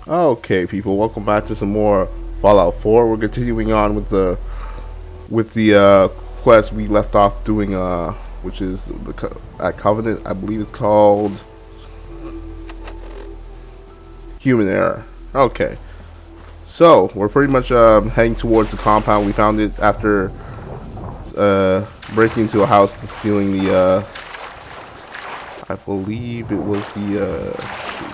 Okay, people, welcome back to some more Fallout 4. We're continuing on with the quest we left off doing, which is at Covenant. I believe it's called Human Error. Okay, so we're pretty much heading towards the compound. We found it after breaking into a house and stealing the. I believe it was the. Shoot.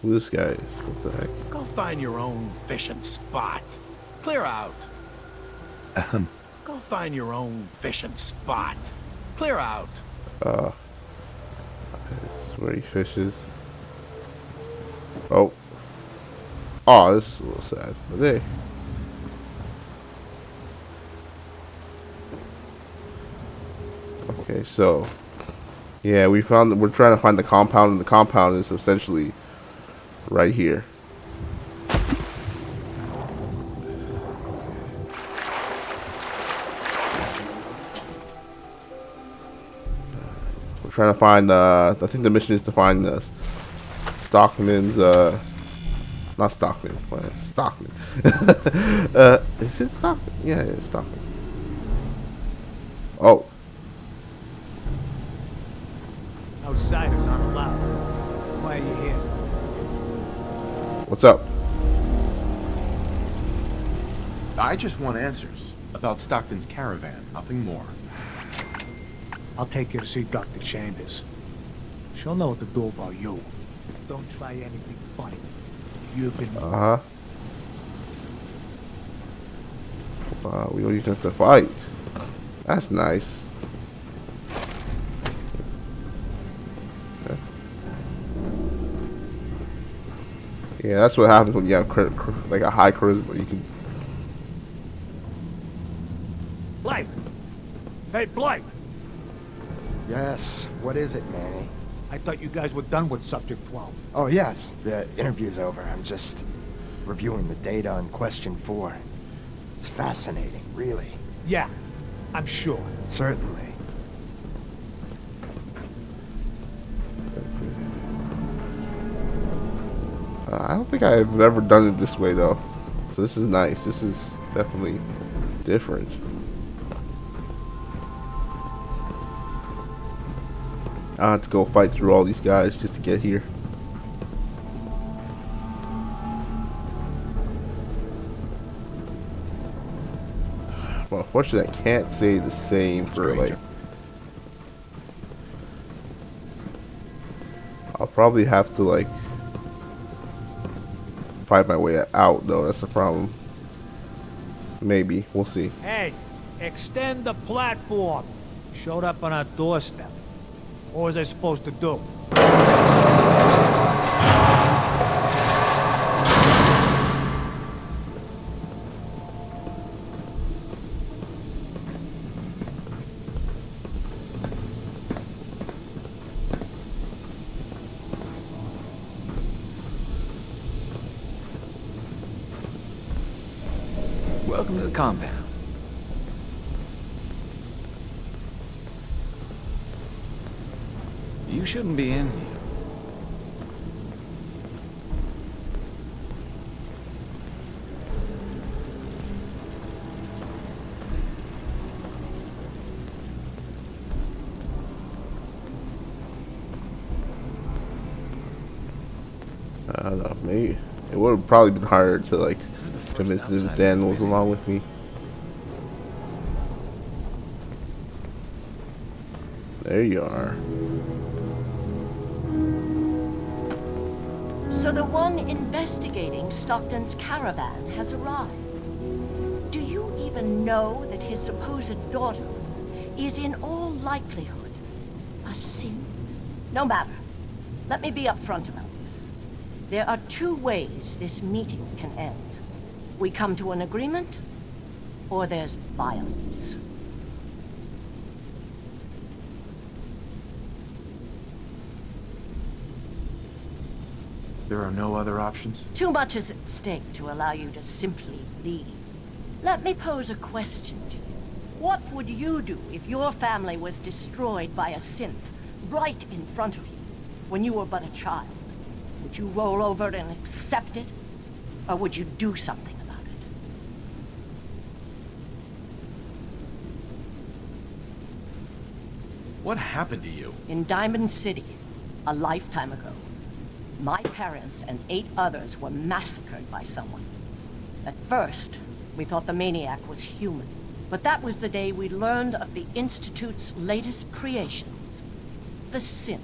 Who this guy is? What the heck? Go find your own fishing spot. Clear out. Go find your own fishing spot. Clear out. This is where he fishes. Oh. Oh, this is a little sad. But hey. Okay, so yeah, we're trying to find the compound, and the compound is essentially right here. We're trying to find I think the mission is to find the Stockman's not Stockman, Stockman. Is it Stockman? Yeah, it's Stockman. Oh. Outsiders aren't allowed. Why are you here? What's up? I just want answers about Stockton's caravan, nothing more. I'll take you to see Dr. Chambers. She'll know what to do about you. Don't try anything funny. You've been... Uh-huh. We don't even have to fight. That's nice. Okay. Yeah, that's what happens when you have like a high charisma. You can... Blythe! Hey, Blythe! Yes, what is it, Manny? I thought you guys were done with Subject 12. Oh, yes, the interview's over. I'm just reviewing the data on Question 4. It's fascinating, really. Yeah, I'm sure. Certainly. I don't think I've ever done it this way though, so this is nice. This is definitely different. I have to go fight through all these guys just to get here. Well, unfortunately, I can't say the same for like. I'll probably have to like fight my way out though. That's the problem. Maybe we'll see. Hey, extend the platform. Showed up on our doorstep. What was I supposed to do? Welcome to the compound. You shouldn't be in here. I don't know. Maybe it would have probably been harder to like convince that Dan was along with me. There you are. So the one investigating Stockton's caravan has arrived. Do you even know that his supposed daughter is in all likelihood a synth? No matter. Let me be upfront about this. There are two ways this meeting can end. We come to an agreement, or there's violence. There are no other options? Too much is at stake to allow you to simply leave. Let me pose a question to you. What would you do if your family was destroyed by a synth right in front of you when you were but a child? Would you roll over and accept it? Or would you do something about it? What happened to you? In Diamond City, a lifetime ago, my parents and 8 others were massacred by someone. At first, we thought the maniac was human. But that was the day we learned of the Institute's latest creations, the synths.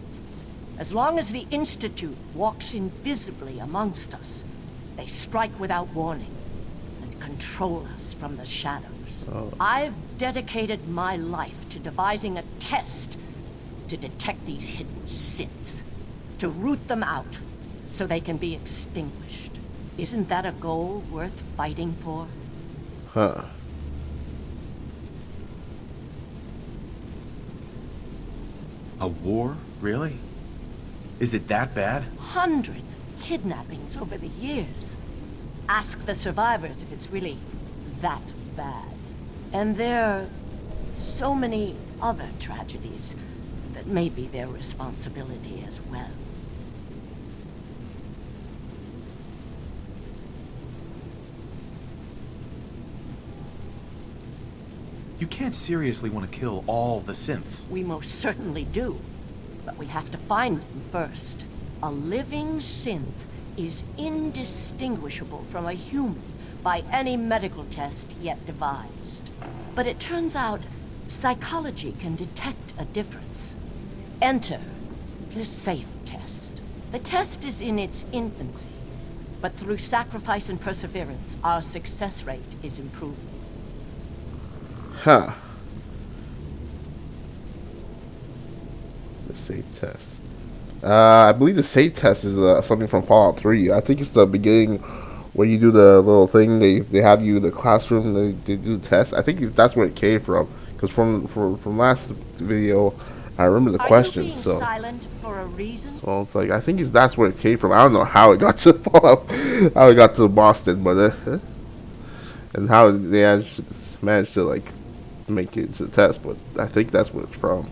As long as the Institute walks invisibly amongst us, they strike without warning and control us from the shadows. I've dedicated my life to devising a test to detect these hidden synths, to root them out so they can be extinguished. Isn't that a goal worth fighting for? Huh. A war? Really? Is it that bad? Hundreds of kidnappings over the years. Ask the survivors if it's really that bad. And there are so many other tragedies that may be their responsibility as well. You can't seriously want to kill all the synths. We most certainly do. But we have to find them first. A living synth is indistinguishable from a human by any medical test yet devised. But it turns out psychology can detect a difference. Enter the safe test. The test is in its infancy, but through sacrifice and perseverance, our success rate is improving. Huh. The safe test. I believe the safe test is something from Fallout 3. I think it's the beginning where you do the little thing. They have you in the classroom. They do the test. I think that's where it came from. Because from last video, I remember the questions. Are you being so silent for a reason? so it's like I think that's where it came from. I don't know how it got to Fallout, how it got to Boston, but and how they managed to like make it to the test. But I think that's where it's from.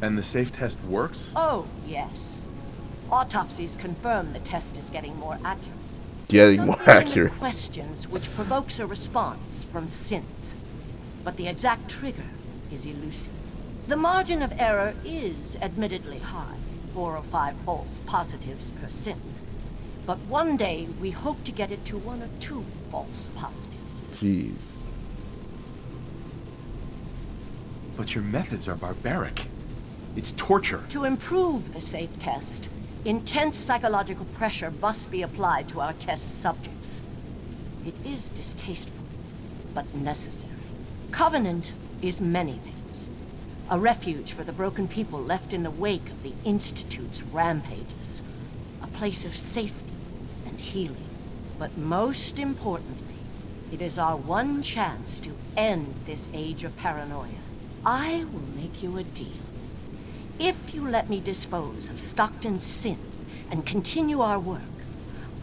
And the safe test works? Oh, yes. Autopsies confirm the test is getting more accurate. Getting more Something in the accurate. questions which provokes a response from synths, but the exact trigger is elusive. The margin of error is admittedly high, 4 or 5 false positives per synth. But one day we hope to get it to 1 or 2 false positives. Jeez. But your methods are barbaric. It's torture. To improve the safe test, intense psychological pressure must be applied to our test subjects. It is distasteful, but necessary. Covenant is many things. A refuge for the broken people left in the wake of the Institute's rampages. A place of safety and healing. But most importantly, it is our one chance to end this age of paranoia. I will make you a deal. If you let me dispose of Stockton's synth and continue our work,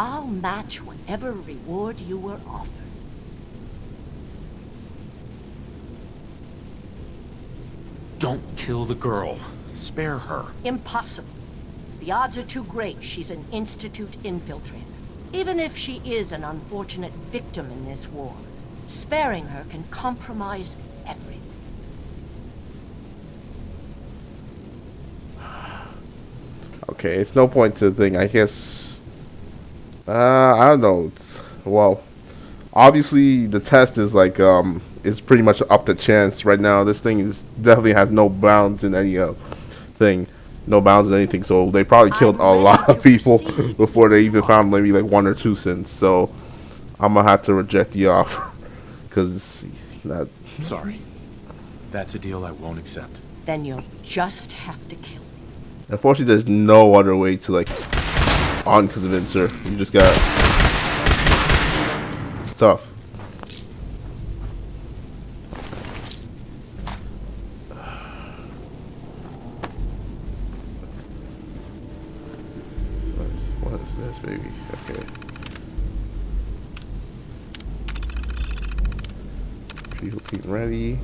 I'll match whatever reward you were offered. Don't kill the girl. Spare her. Impossible. The odds are too great she's an Institute infiltrator. Even if she is an unfortunate victim in this war, sparing her can compromise everything. Okay, it's no point to the thing. I guess. I don't know. Well, obviously the test is like is pretty much up to chance right now. This thing is definitely has no bounds in any thing, no bounds in anything. So they probably killed a lot of people before they even found maybe like 1 or 2 synths. So I'm gonna have to reject the offer because that. Sorry. That's a deal I won't accept. Then you'll just have to kill me. Unfortunately, there's no other way to like unconvince her. You just got. It's tough. What is this, baby? Okay. Refuel team ready.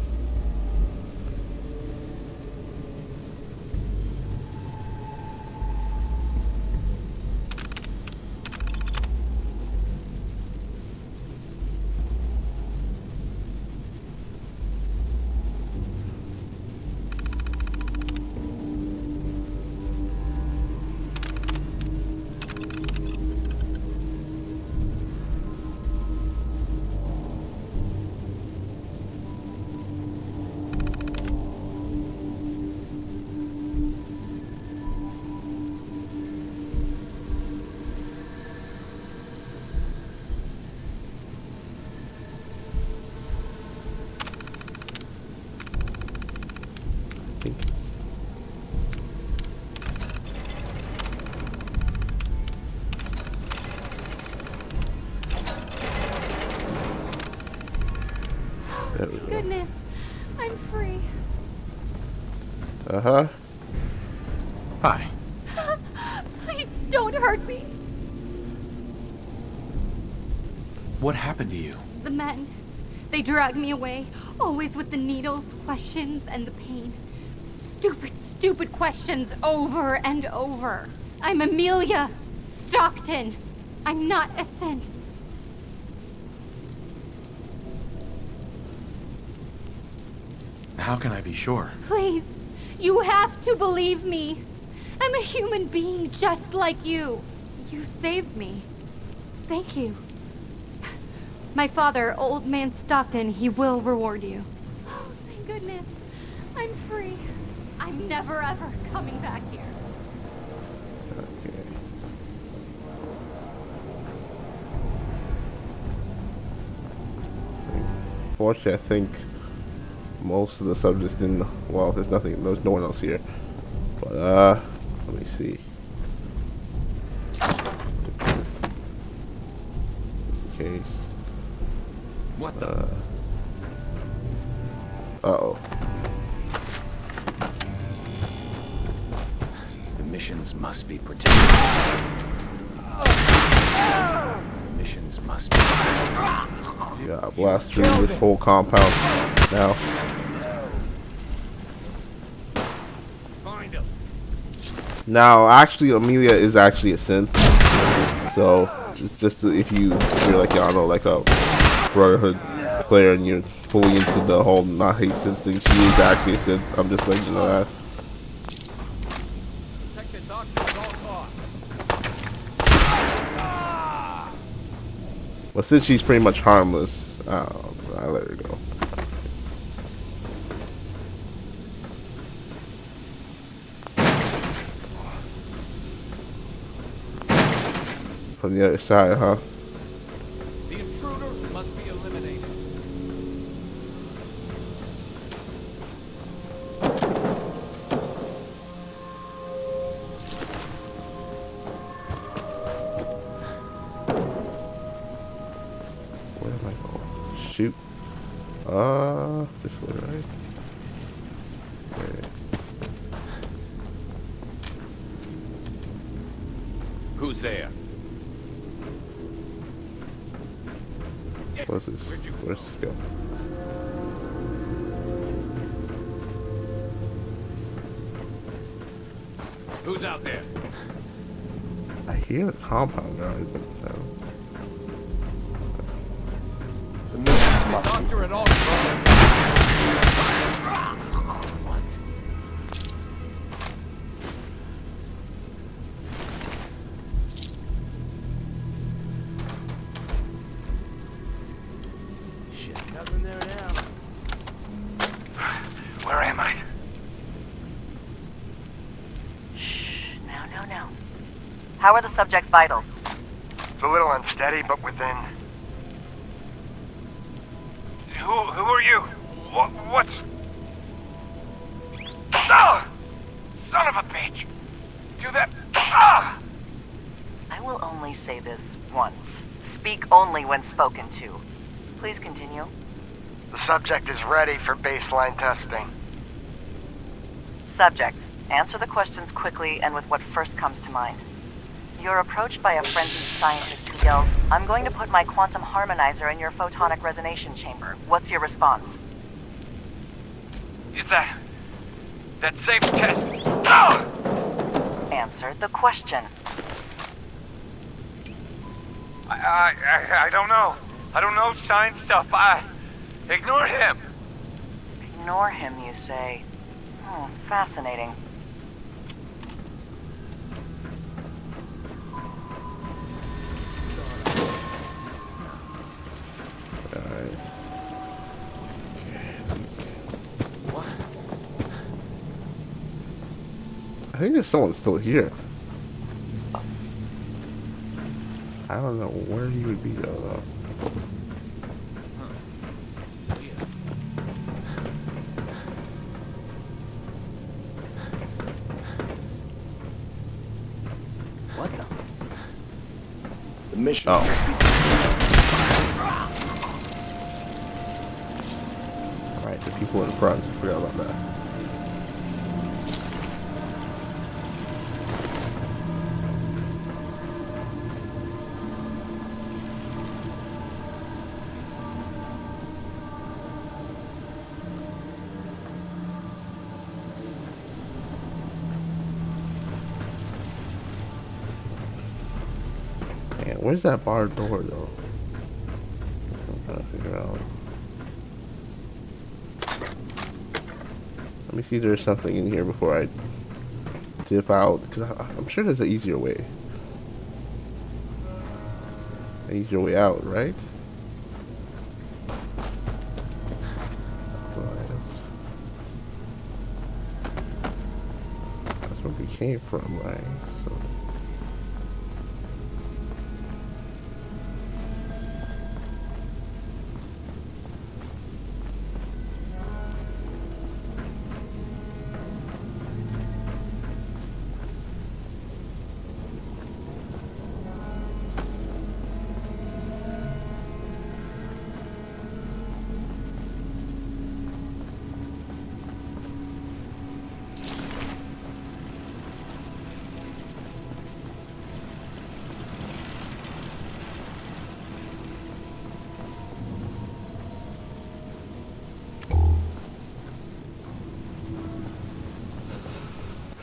Think it's there we go. Goodness, I'm free. Uh-huh. Hi. Please don't hurt me. What happened to you? The men, they dragged me away, always with the needles, questions, and the pain. Stupid, stupid questions over and over. I'm Amelia Stockton. I'm not a synth. How can I be sure? Please, you have to believe me. I'm a human being just like you. You saved me. Thank you. My father, Old Man Stockton, he will reward you. Oh, thank goodness. I'm free. I'm never ever coming back here. Okay. Fortunately, I think most of the subjects didn't. Well, there's no one else here. But let me see. Just in case. What the? Uh-oh. The missions must be protected. The missions must be. Yeah, blast through this whole compound now. Find him. Now, actually, Amelia is actually a synth. So, it's just if you're like, I don't know, like a Brotherhood player and you're fully into the whole not hate synth thing, she is actually a synth. I'm just letting you know that. Protect the doctor at all costs. But since she's pretty much harmless, I let her go. From the other side, huh? The intruder must be eliminated. Where am I going? Shoot. This way, right? Okay. Who's there? What's this? Where's this go? Who's out there? I hear the compound guys. The missions must be. Doctor at all What? Shit, nothing there now. Where am I? No. How are the subject's vitals? It's a little unsteady, but within. Who are you? What's... Ah! Son of a bitch! Do that... Ah! I will only say this once. Speak only when spoken to. Please continue. The subject is ready for baseline testing. Subject, answer the questions quickly and with what first comes to mind. You're approached by a frenzied scientist who yells, "I'm going to put my quantum harmonizer in your photonic resonation chamber." What's your response? Is that safe test? Ah! Answer the question. I don't know. I don't know science stuff. Ignore him. Ignore him, you say. Fascinating. Alright. I think there's someone still here. I don't know where he would be though. What the? The mission. Oh. Alright, the people in front. I forgot about that. Man, where's that bar door though? I'm trying to figure out. Let me see if there's something in here before I dip out, because I'm sure there's an easier way. An easier way out, right? That's where we came from, right? So.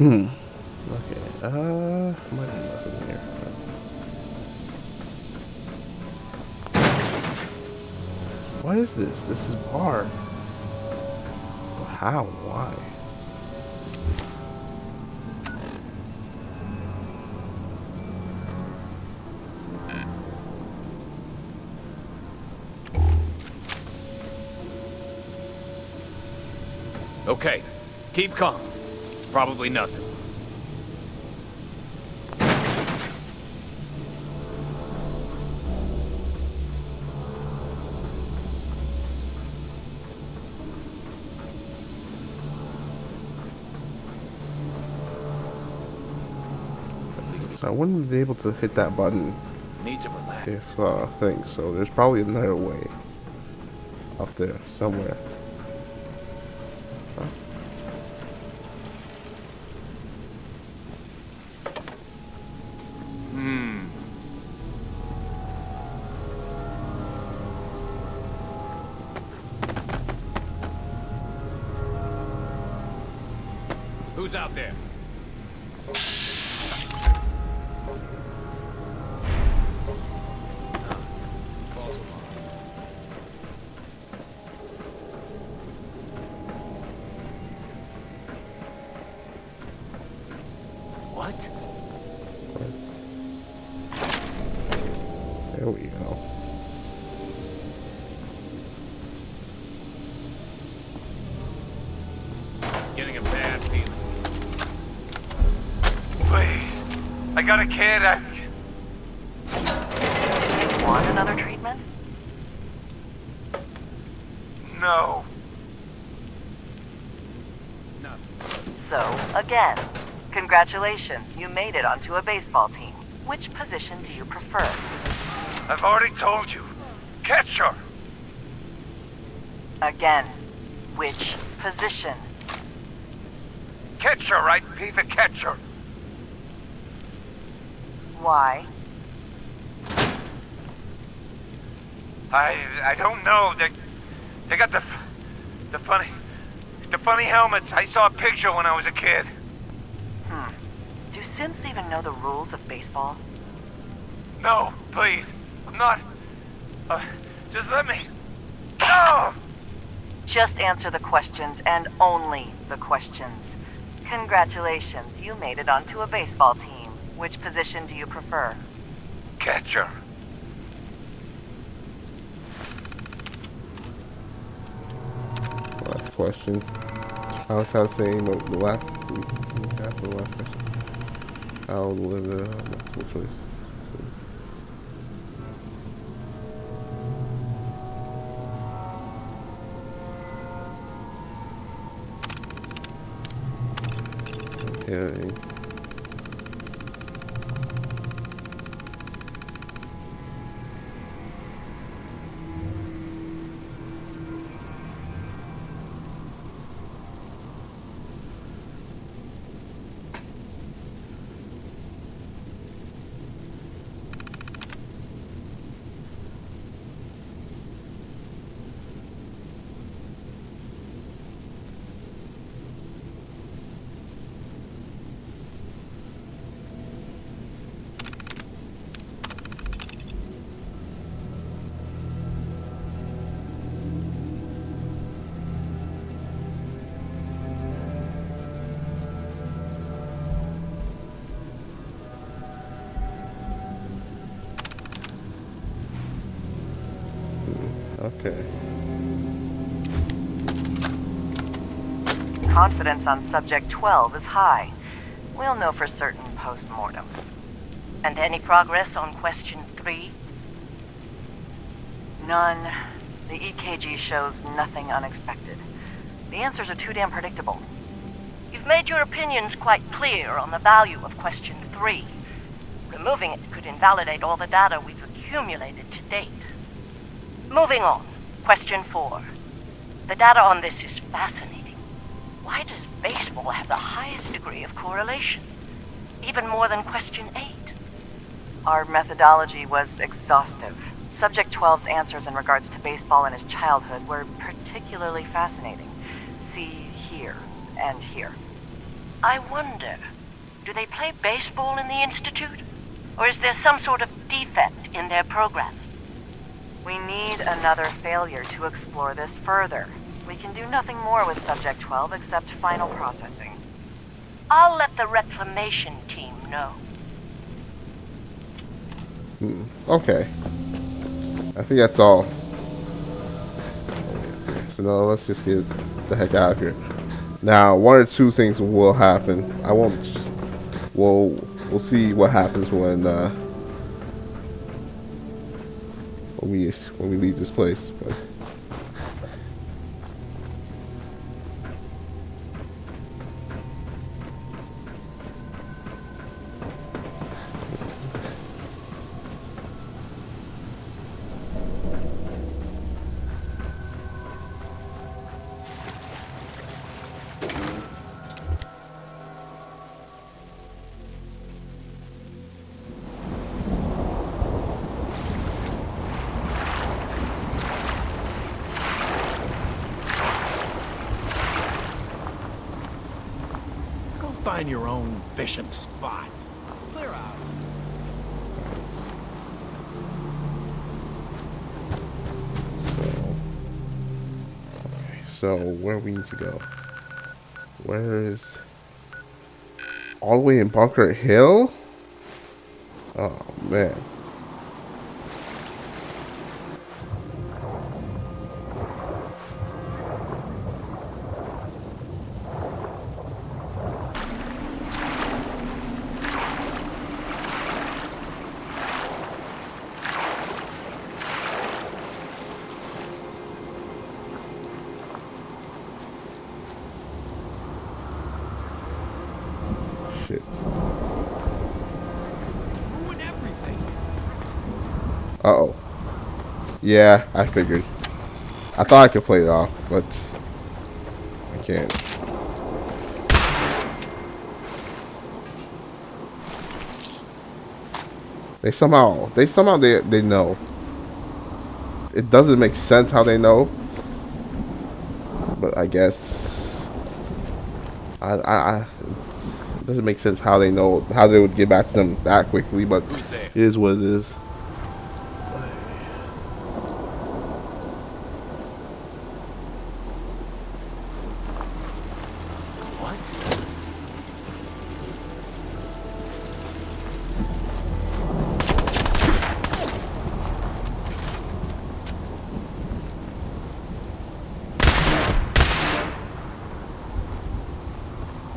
Okay, might be nothing here. What is this? This is bar. How? Why? Okay, keep calm. It's probably nothing. So I wouldn't be able to hit that button Need to relax. if thing. So there's probably another way up there somewhere. Huh? Who's out there? What? There we go. Getting a bad feeling. Please. I got a kid. Want another treatment? No. So, again, congratulations, you made it onto a baseball team. Which position do you prefer? I've already told you. Catcher. Again, which position? Catcher, right? Be the catcher. Why? I don't know. They got the funny helmets. I saw a picture when I was a kid. Do synths even know the rules of baseball? No, please. I'm not. Just let me. No! Just answer the questions, and only the questions. Congratulations, you made it onto a baseball team. Which position do you prefer? Catcher. Last question. I was how saying the last after the last question. I'll live the multiple choice. Okay. Okay. Confidence on subject 12 is high. We'll know for certain post-mortem. And any progress on question 3? None. The EKG shows nothing unexpected. The answers are too damn predictable. You've made your opinions quite clear on the value of question 3. Removing it could invalidate all the data we've accumulated to date. Moving on. Question 4. The data on this is fascinating. Why does baseball have the highest degree of correlation? Even more than question 8. Our methodology was exhaustive. Subject 12's answers in regards to baseball in his childhood were particularly fascinating. See here and here. I wonder, do they play baseball in the Institute? Or is there some sort of defect in their program? We need another failure to explore this further. We can do nothing more with Subject 12 except final processing. I'll let the reclamation team know. Okay. I think that's all. So now let's just get the heck out of here. Now, one or two things will happen. I won't. We'll see what happens when we leave this place. But Find your own efficient spot. Clear out. So where we need to go? Where is all the way in Bunker Hill? Oh man. Uh-oh. Yeah, I figured. I thought I could play it off, but I can't. They somehow they know. it doesn't make sense how they know, but I guess it doesn't make sense how they know, how they would get back to them that quickly, but it is what it is.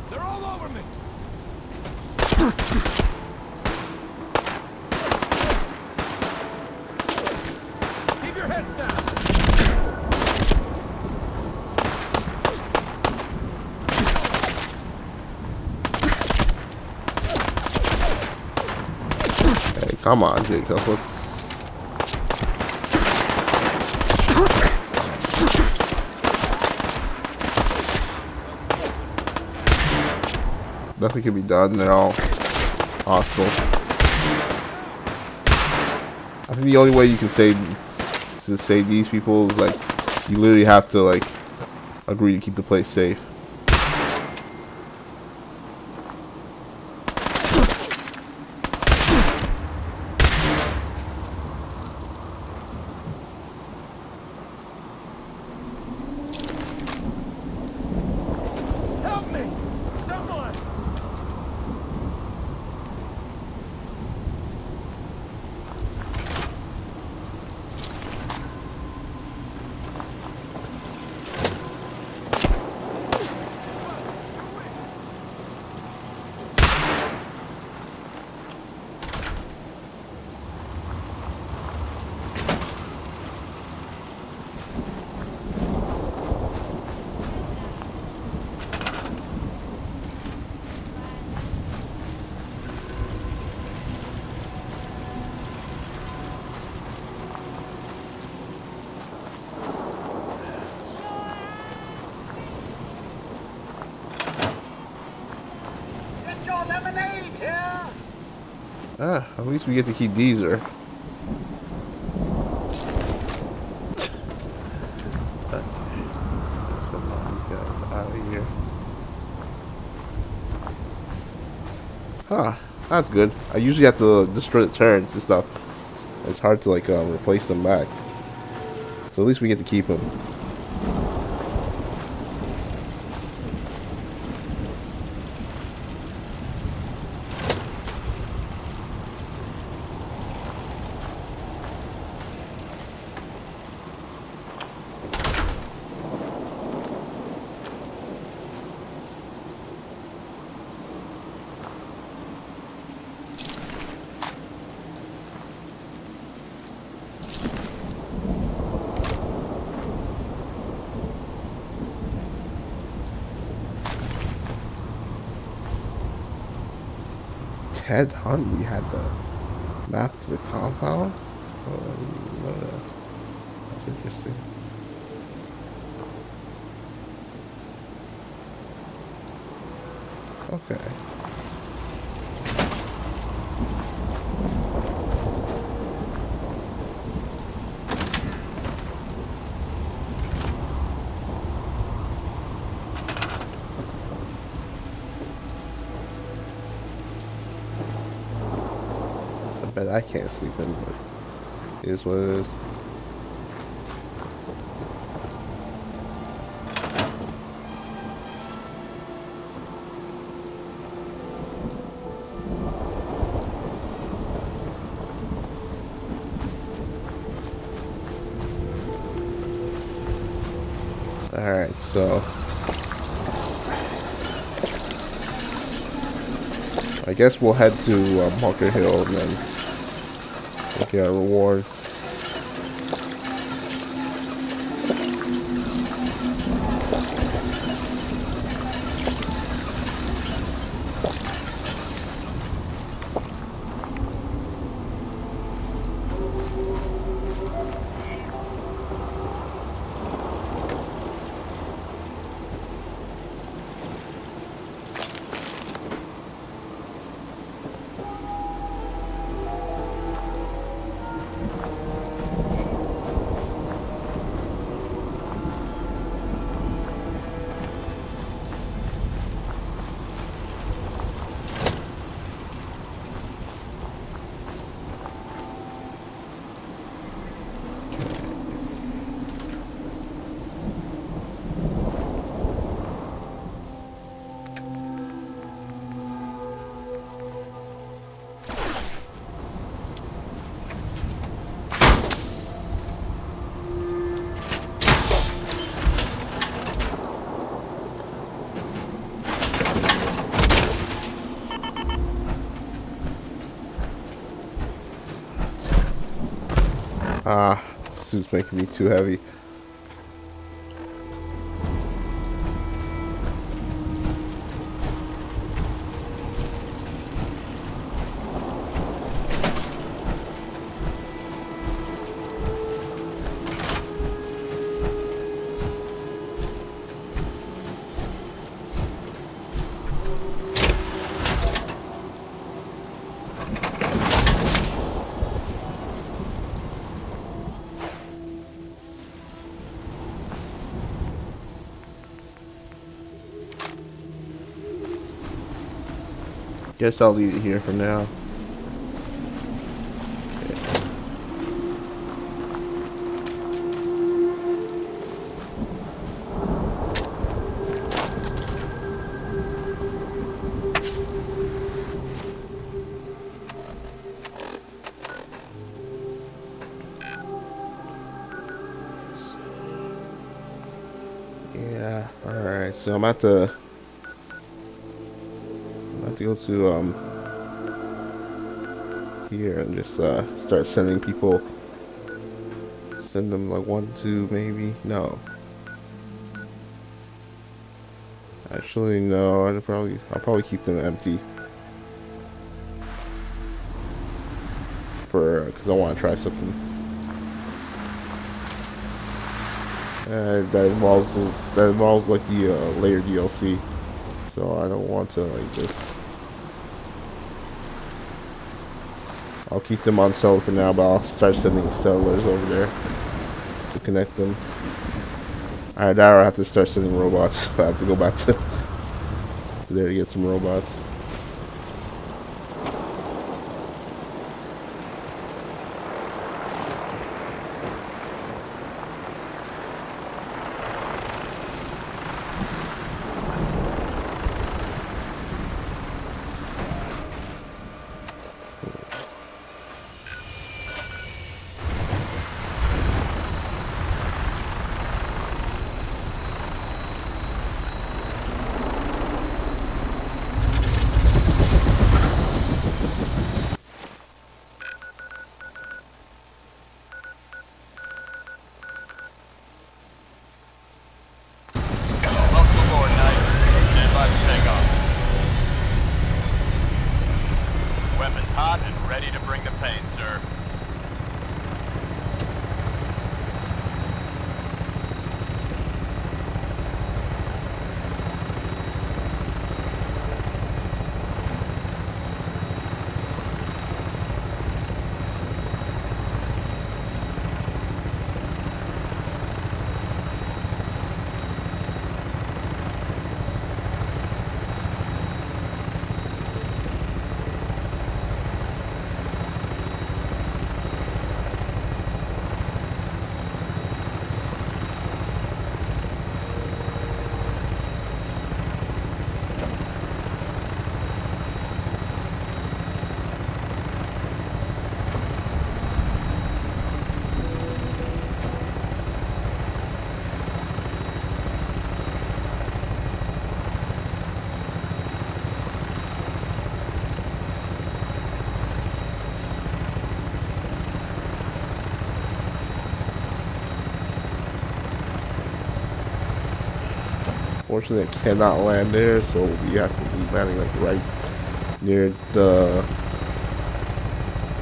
They're all over me. Keep your heads down. Hey, come on, Jacob. Nothing can be done. They're all hostile. I think the only way you can save these people is like you literally have to like agree to keep the place safe. Help me! Someone! Ah, at least we get to keep Deezer. Out of here. Huh, that's good. I usually have to destroy the turrets and stuff. It's hard to like replace them back. So at least we get to keep them. Ted Hunt, we had the map to the compound. Oh, I didn't know that. That's interesting. Okay. I bet I can't sleep in, but it is what it is. Alright, so I guess we'll head to Bunker Hill and then we'll get our reward. Ah, suit's making me too heavy. Guess I'll leave it here for now. Yeah, alright, so I'm at the go to here and just start sending people. Send them like 1, 2, maybe. No, actually no. I'll probably keep them empty for because I want to try something that involves like the layer DLC. So I don't want to like just. I'll keep them on cellular for now, but I'll start sending cellulars over there to connect them. Alright, now I have to start sending robots. I have to go back to there to get some robots. Unfortunately, I cannot land there, so we have to be landing like right near the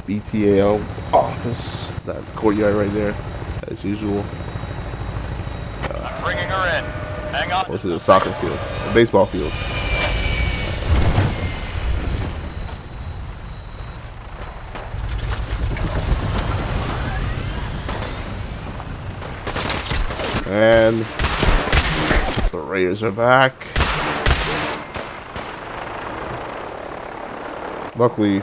BTAL office, that courtyard right there, as usual. I'm bringing her in. Hang on. Or is it a soccer field? A baseball field. And the Raiders are back. Luckily,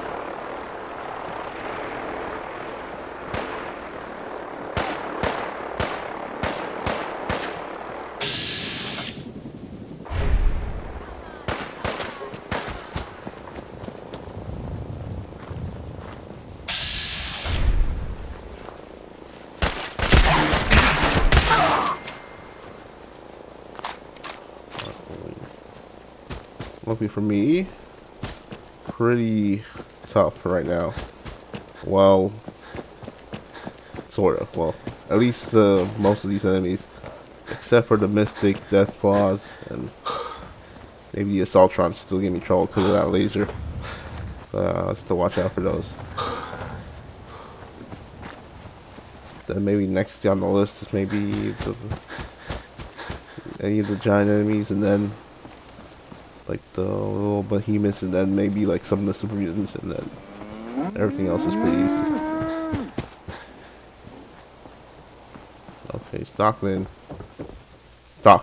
for me, pretty tough right now. Well, sort of. Well, at least most of these enemies, except for the Mystic, Death Claws, and maybe the Assaultron still give me trouble because of that laser. Let's have to watch out for those. Then maybe next on the list is maybe any of the giant enemies, and then like the little behemoths, and then maybe like some of the super mutants, and then everything else is pretty easy. Okay, Stockton. I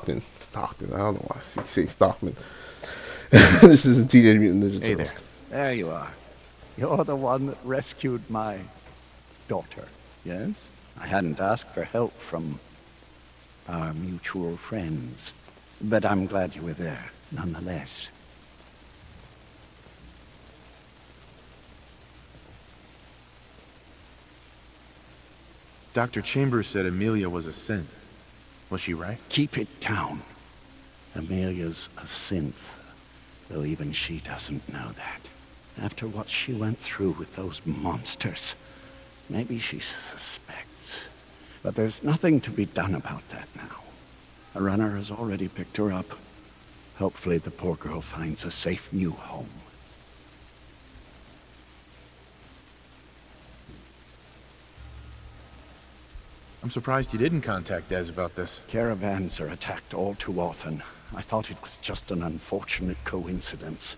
don't know why I say Stockman. This is a Teenage Mutant Ninja Turtles. Hey there. There you are. You're the one that rescued my daughter, yes? I hadn't asked for help from our mutual friends, but I'm glad you were there, nonetheless. Dr. Chambers said Amelia was a synth. Was she right? Keep it down. Amelia's a synth, though even she doesn't know that. After what she went through with those monsters, maybe she suspects. But there's nothing to be done about that now. A runner has already picked her up. Hopefully the poor girl finds a safe new home. I'm surprised you didn't contact Des about this. Caravans are attacked all too often. I thought it was just an unfortunate coincidence.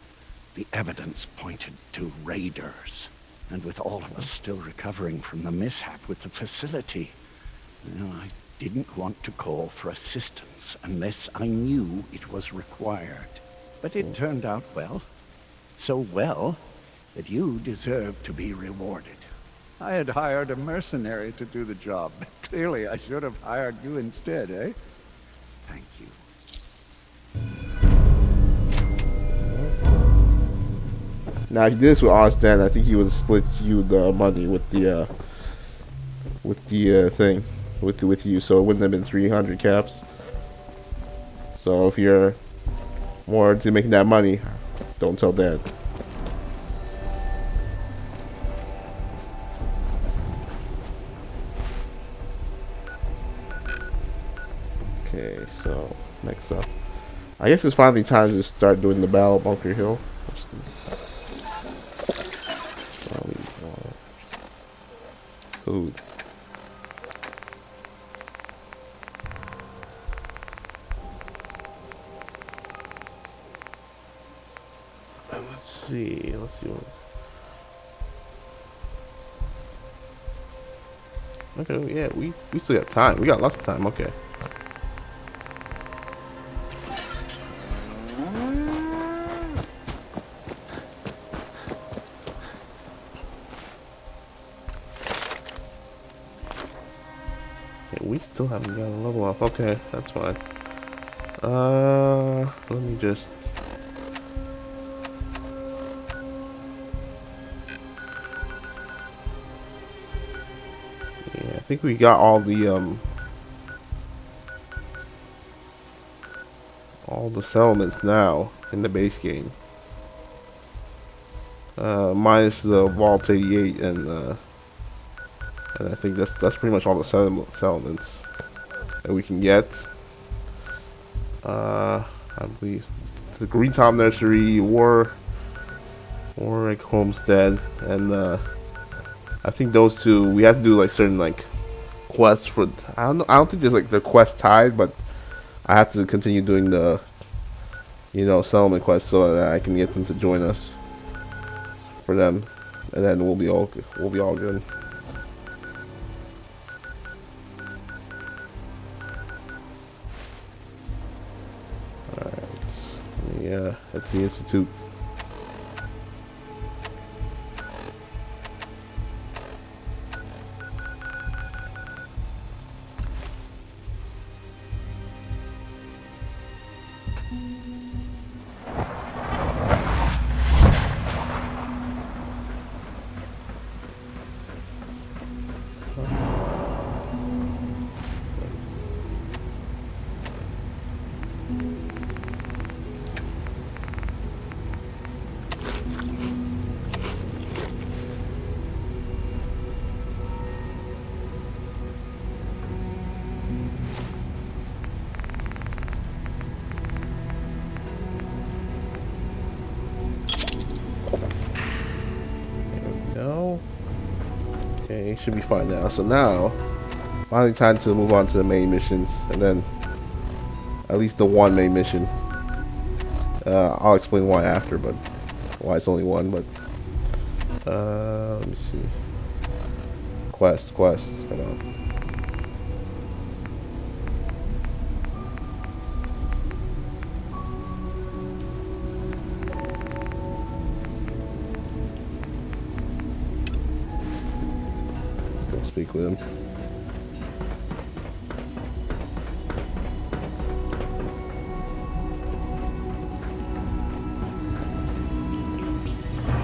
The evidence pointed to raiders. And with all of us still recovering from the mishap with the facility, I didn't want to call for assistance unless I knew it was required. But it turned out well. So well that you deserve to be rewarded. I had hired a mercenary to do the job. Clearly, I should have hired you instead, eh? Thank you. Now, if you did this with Ozdan, I think he would split you the money with the thing, with you, so it wouldn't have been 300 caps. So if you're more into making that money, don't tell Dad. Okay, so next up, I guess it's finally time to start doing the Battle of Bunker Hill. Food. Let's see what. Okay, yeah, we still got time. We got lots of time. Okay. We still haven't got a level up. Okay, that's fine. Let me just. Yeah, I think we got all the settlements now in the base game. Minus the Vault 88 and I think that's pretty much all the settlements that we can get. I believe the Green Tom Nursery, Warwick Homestead, and I think those two we have to do like certain like quests for. I don't think there's like the quest tied, but I have to continue doing the settlement quests so that I can get them to join us for them, and then we'll be all good. Yeah, that's the Institute. Okay, should be fine now. So now, finally time to move on to the main missions, and then at least the one main mission. I'll explain why after, but why it's only one. But let me see. Quest. Come on. Let's go speak with him.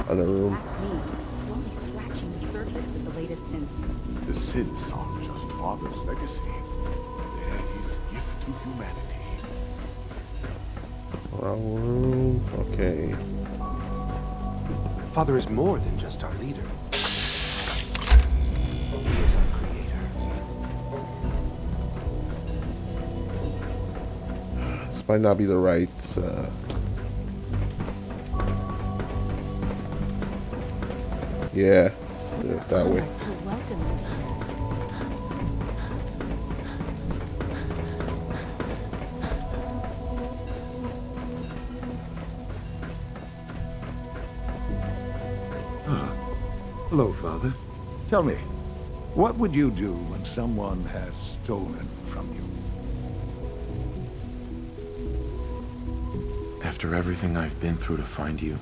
Other room. Ask me. We're only scratching the surface with the latest synths. The synths aren't just Father's legacy. They're his gift to humanity. Wrong room. Okay. Father is more than just our leader. He is our creator. This might not be the right. Yeah, that way. To welcome you. Hello, Father. Tell me, what would you do when someone has stolen from you? After everything I've been through to find you,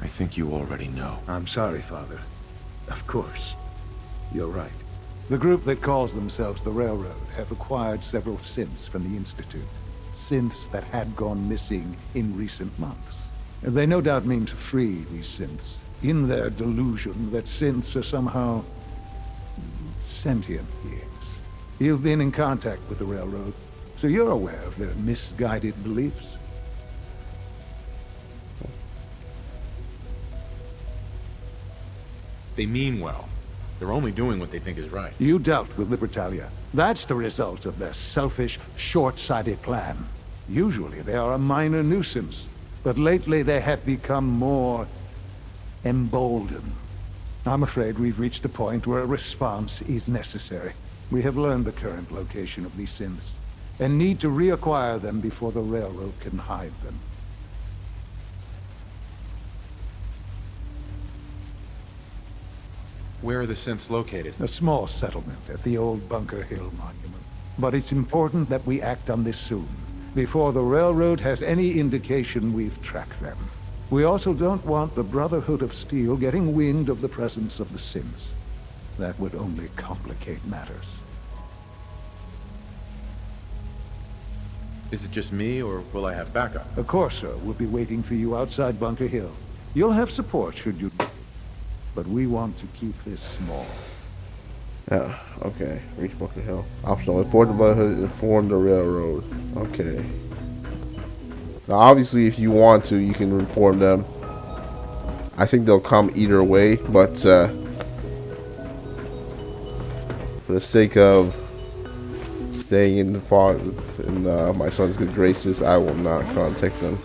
I think you already know. I'm sorry, Father. Of course. You're right. The group that calls themselves the Railroad have acquired several synths from the Institute. Synths that had gone missing in recent months. And they no doubt mean to free these synths, in their delusion that synths are somehow sentient beings. You've been in contact with the Railroad, so you're aware of their misguided beliefs. They mean well. They're only doing what they think is right. You dealt with Libertalia. That's the result of their selfish, short-sighted plan. Usually they are a minor nuisance, but lately they have become more emboldened. I'm afraid we've reached the point where a response is necessary. We have learned the current location of these synths, and need to reacquire them before the Railroad can hide them. Where are the synths located? A small settlement at the old Bunker Hill Monument. But it's important that we act on this soon, before the Railroad has any indication we've tracked them. We also don't want the Brotherhood of Steel getting wind of the presence of the synths. That would only complicate matters. Is it just me, or will I have backup? A Corso will be waiting for you outside Bunker Hill. You'll have support should you... But we want to keep this small. Yeah, okay. Reach Bunker Hill. Optional. Inform the Brotherhood, inform the Railroad. Okay. Now, obviously, if you want to, you can inform them. I think they'll come either way, but for the sake of staying in my son's good graces, I will not contact them.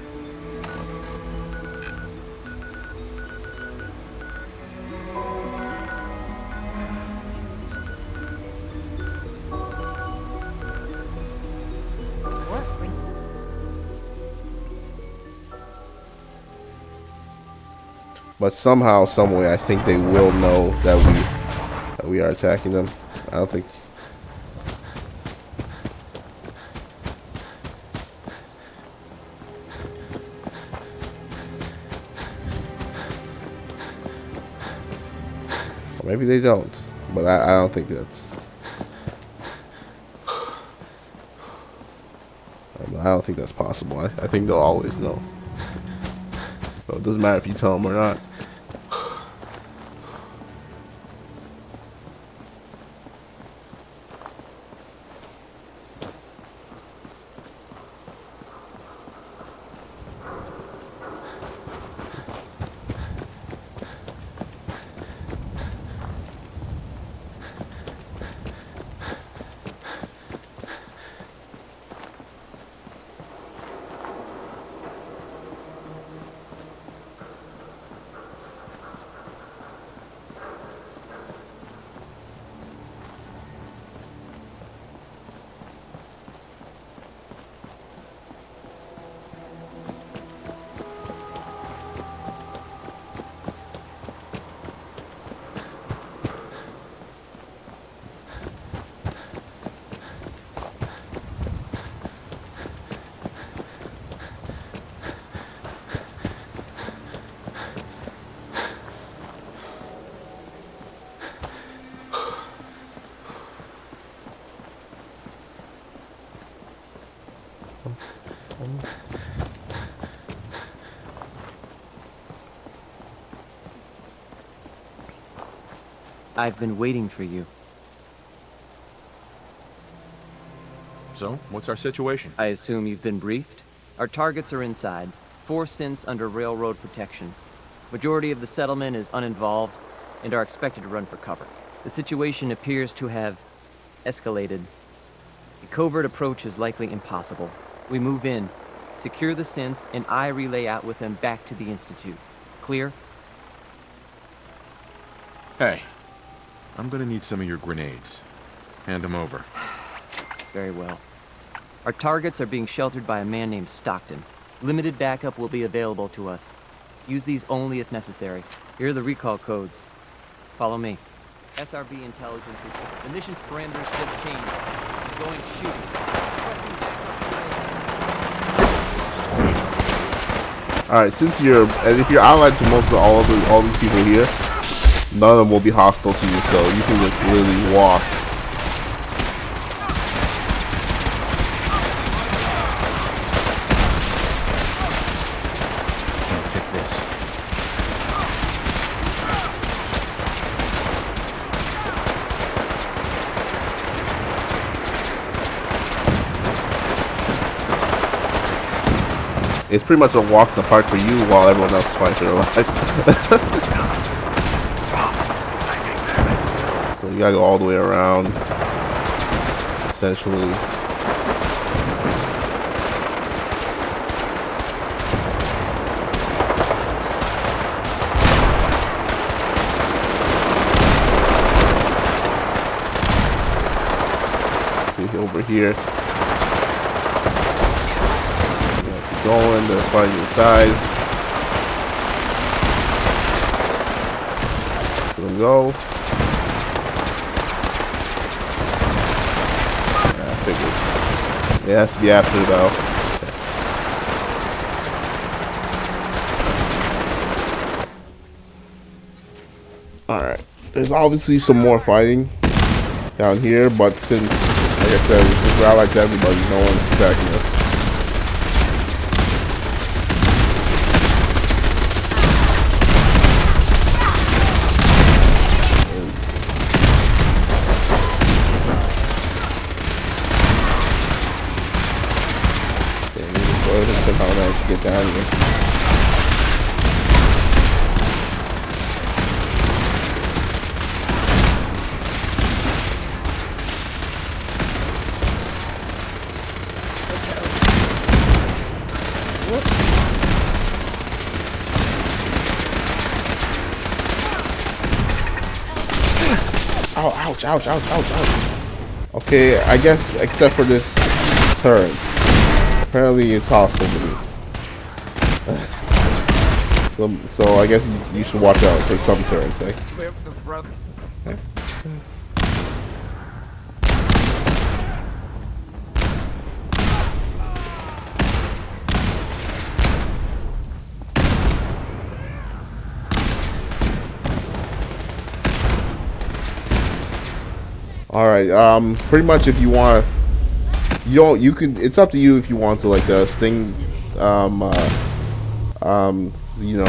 But somehow, some way, I think they will know that we are attacking them. I don't think. Or maybe they don't, but I don't think that's. I don't think that's possible. I think they'll always know. So it doesn't matter if you tell them or not. I've been waiting for you. So, what's our situation? I assume you've been briefed? Our targets are inside. 4 synths under railroad protection. Majority of the settlement is uninvolved and are expected to run for cover. The situation appears to have escalated. A covert approach is likely impossible. We move in, secure the synths, and I relay out with them back to the Institute. Clear? Hey, I'm gonna need some of your grenades. Hand them over. Very well. Our targets are being sheltered by a man named Stockton. Limited backup will be available to us. Use these only if necessary. Here are the recall codes. Follow me. SRB intelligence report. The mission's parameters just changed. We're going shooting. Requesting backup. Alright, since if you're allied to most of all these people here, none of them will be hostile to you, so you can just literally walk. It's pretty much a walk in the park for you while everyone else fights for their lives. So you gotta go all the way around, essentially. See over here. Going, they're fighting inside. Let them go. Yeah, I figured. It has to be after though. Alright. There's obviously some more fighting down here, but since, like I said, we're allied to everybody, no one's attacking us. How to get down here. Ow, ouch, ouch, ouch, ouch, ouch. Okay, I guess except for this turn. Apparently it's hostile to me. So I guess you should watch out for some turns, eh? Alright, pretty much if you want you can, it's up to you if you want to like thing you know,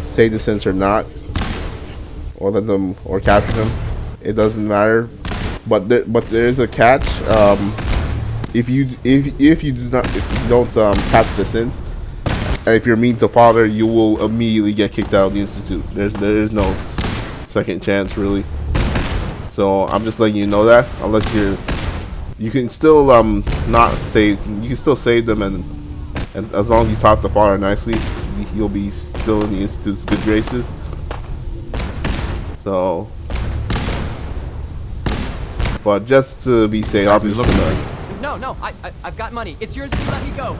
say the sense or not, or let them, or capture them. It doesn't matter, but there is a catch. If you don't capture the sense, and if you're mean to father, you will immediately get kicked out of the institute. There is no second chance really. So I'm just letting you know that, unless you can still not save. You can still save them, and as long as you talk to father nicely, you'll be still in the institute's good graces. So, but just to be safe, obviously. No, I've got money. It's yours if you let me go.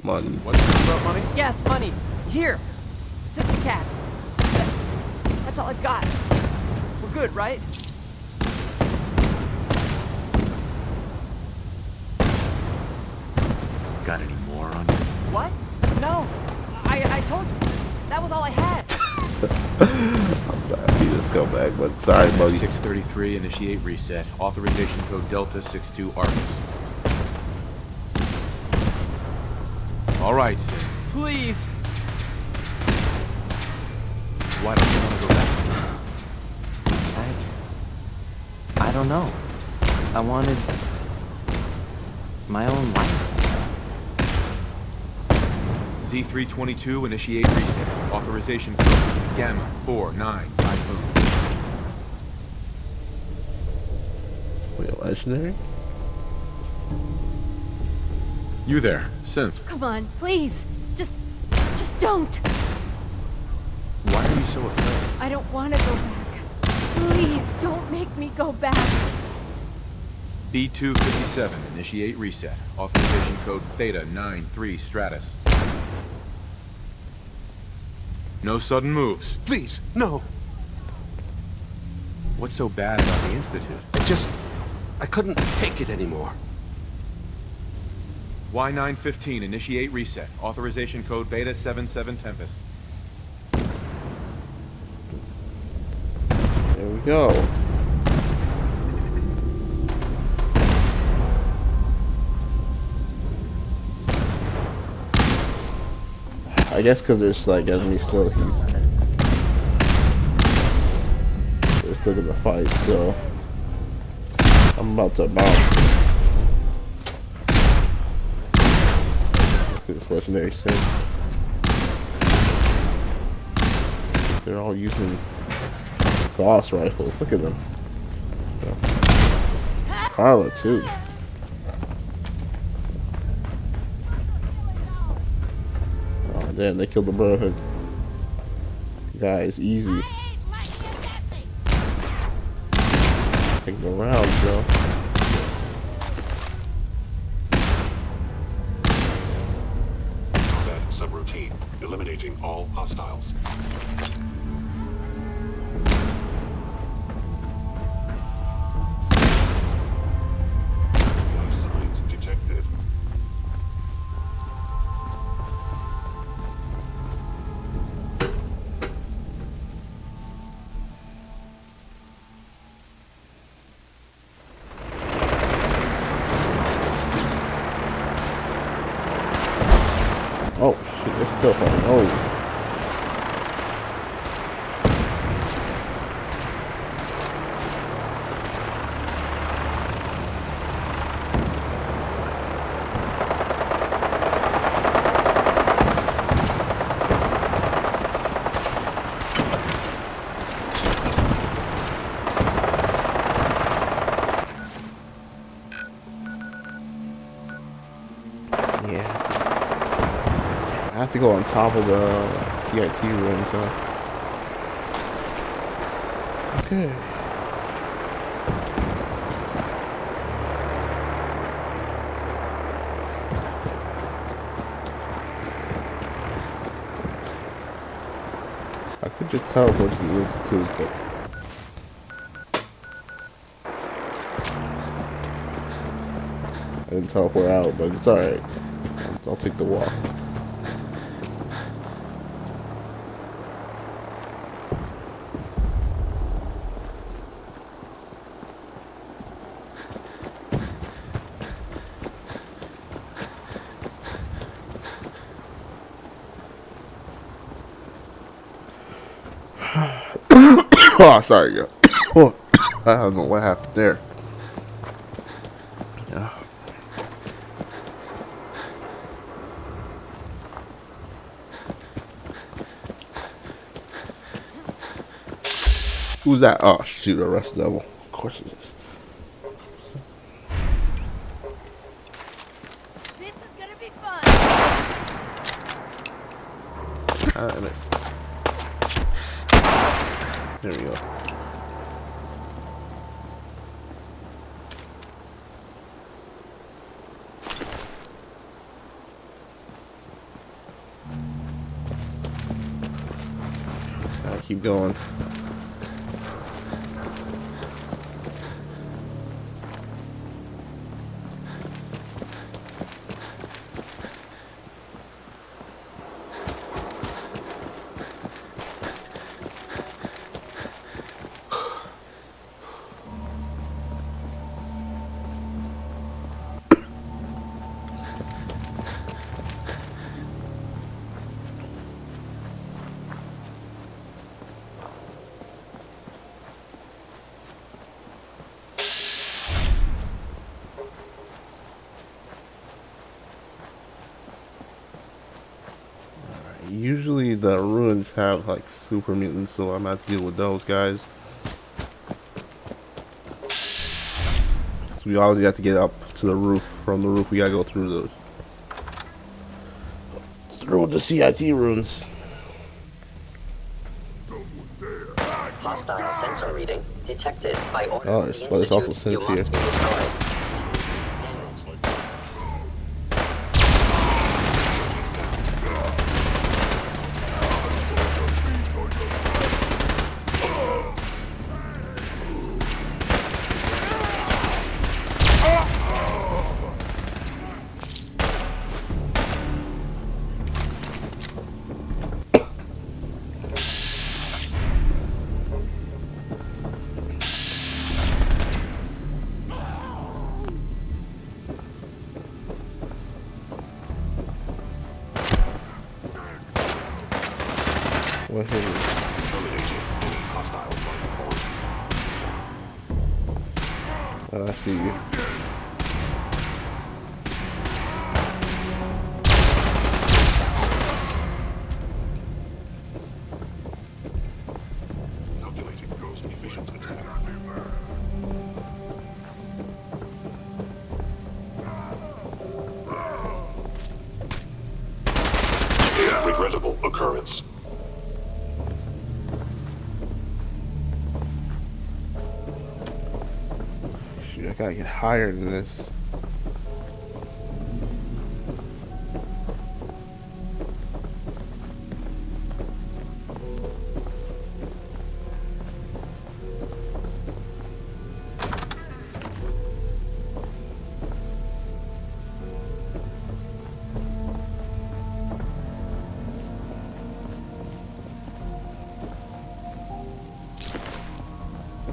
Money. What's this about money? Yes, money. Here, 60 caps. That's all I've got. We're good, right? Got any more on you? What? No. I told you. That was all I had. I'm sorry, you just go back, but sorry, buddy. 633, initiate reset. Authorization code Delta 62 Argus. All right, Sid. Please. Why don't you want to go back? I don't know. I wanted my own life. Z322, initiate reset. Authorization code, Gamma 49, Typhoon. Wait, legendary? You there, Synth. Come on, please. Just don't. Why are you so afraid? I don't want to go back. Please, don't make me go back. B257, initiate reset. Authorization code Theta 93 Stratus. No sudden moves. Please, no. What's so bad about the Institute? I couldn't take it anymore. Y915, initiate reset. Authorization code Beta 77 Tempest. There we go. I guess because there's like enemies still, they're still gonna fight, so I'm about to bounce. This legendary sim. They're all using Gauss rifles. Look at them. Carla too. Oh damn, they killed the Brotherhood. Guys, easy. Taking the rounds, though. Combat subroutine. Eliminating all hostiles. Life signs detected. Oh shit, they're still fighting. Oh. I have to go on top of the CIT room, so. Okay. I could just teleport to the Institute, but. I didn't teleport out, but it's alright. I'll take the walk. Oh, sorry, yo. I don't know what happened there. Yeah. Who's that? Oh, shoot, a rust devil. Of course it is. This is gonna be fun. There we go. Keep going. Usually the ruins have like super mutants, so I'm gonna have to deal with those guys. So we always have to get up to the roof. From the roof, we gotta go through the CIT ruins. Hostile sensor reading detected by order Oh, of there's the awful Institute. sense You must here. be destroyed. What hit me? Oh, I see you. Calculating ghost efficient attack. Regrettable occurrence. Shoot, I gotta get higher than this.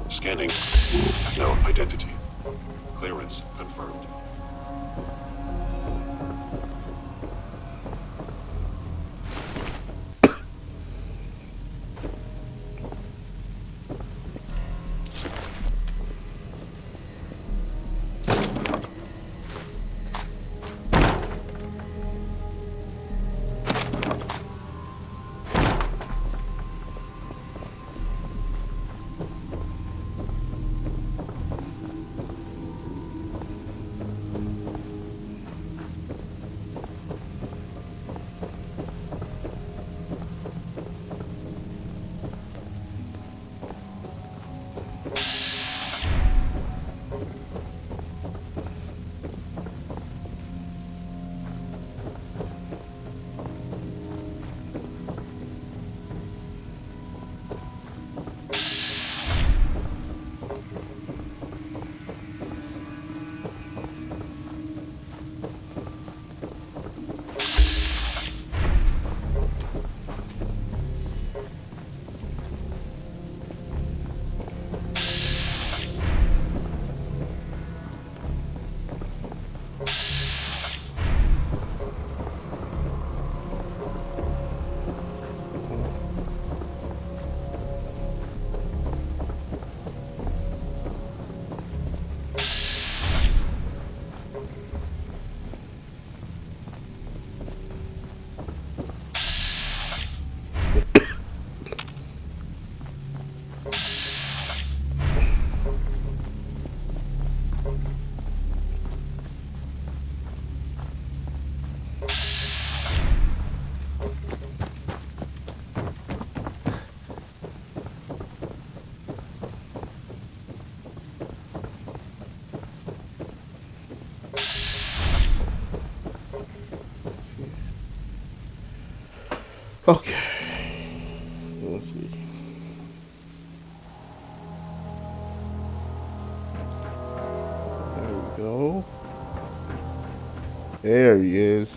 Scanning. Known identity. Clearance confirmed. Okay. Let's see. There we go. There he is.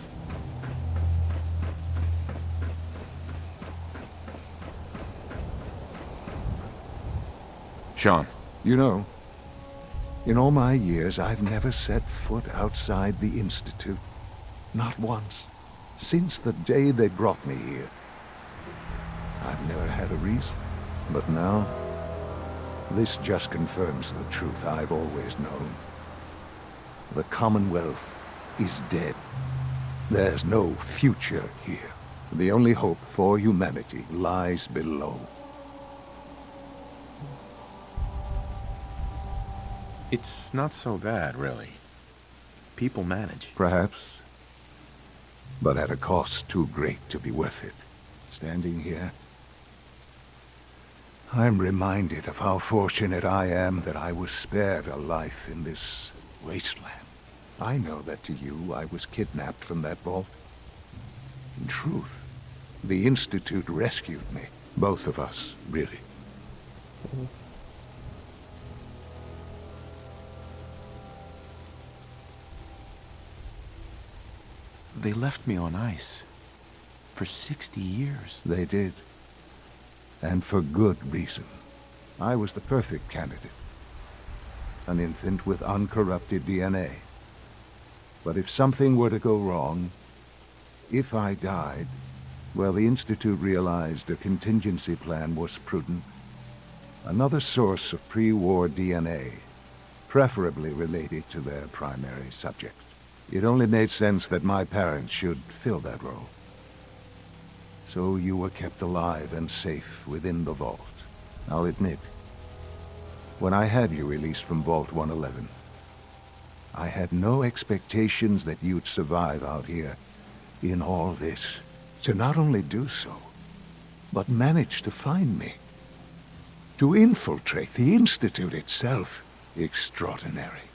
Sean. You know, in all my years, I've never set foot outside the Institute. Not once. Since the day they brought me here. I've never had a reason. But now, this just confirms the truth I've always known. The Commonwealth is dead. There's no future here. The only hope for humanity lies below. It's not so bad, really. People manage. Perhaps. But at a cost too great to be worth it. Standing here, I'm reminded of how fortunate I am that I was spared a life in this wasteland. I know that to you, I was kidnapped from that vault. In truth, the Institute rescued me. Both of us, really. They left me on ice. For 60 years. They did. And for good reason. I was the perfect candidate. An infant with uncorrupted DNA. But if something were to go wrong, if I died, well, the Institute realized a contingency plan was prudent. Another source of pre-war DNA, preferably related to their primary subject. It only made sense that my parents should fill that role. So you were kept alive and safe within the vault. I'll admit, when I had you released from Vault 111, I had no expectations that you'd survive out here in all this. To not only do so, but manage to find me. To infiltrate the Institute itself. Extraordinary.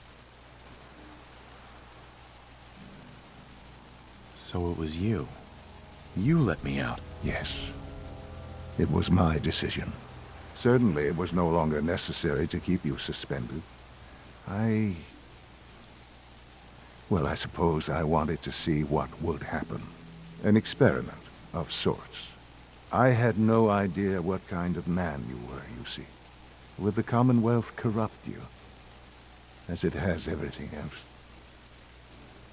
So it was you. You let me out. Yes. It was my decision. Certainly it was no longer necessary to keep you suspended. Well, I suppose I wanted to see what would happen. An experiment of sorts. I had no idea what kind of man you were, you see. Would the Commonwealth corrupt you? As it has everything else?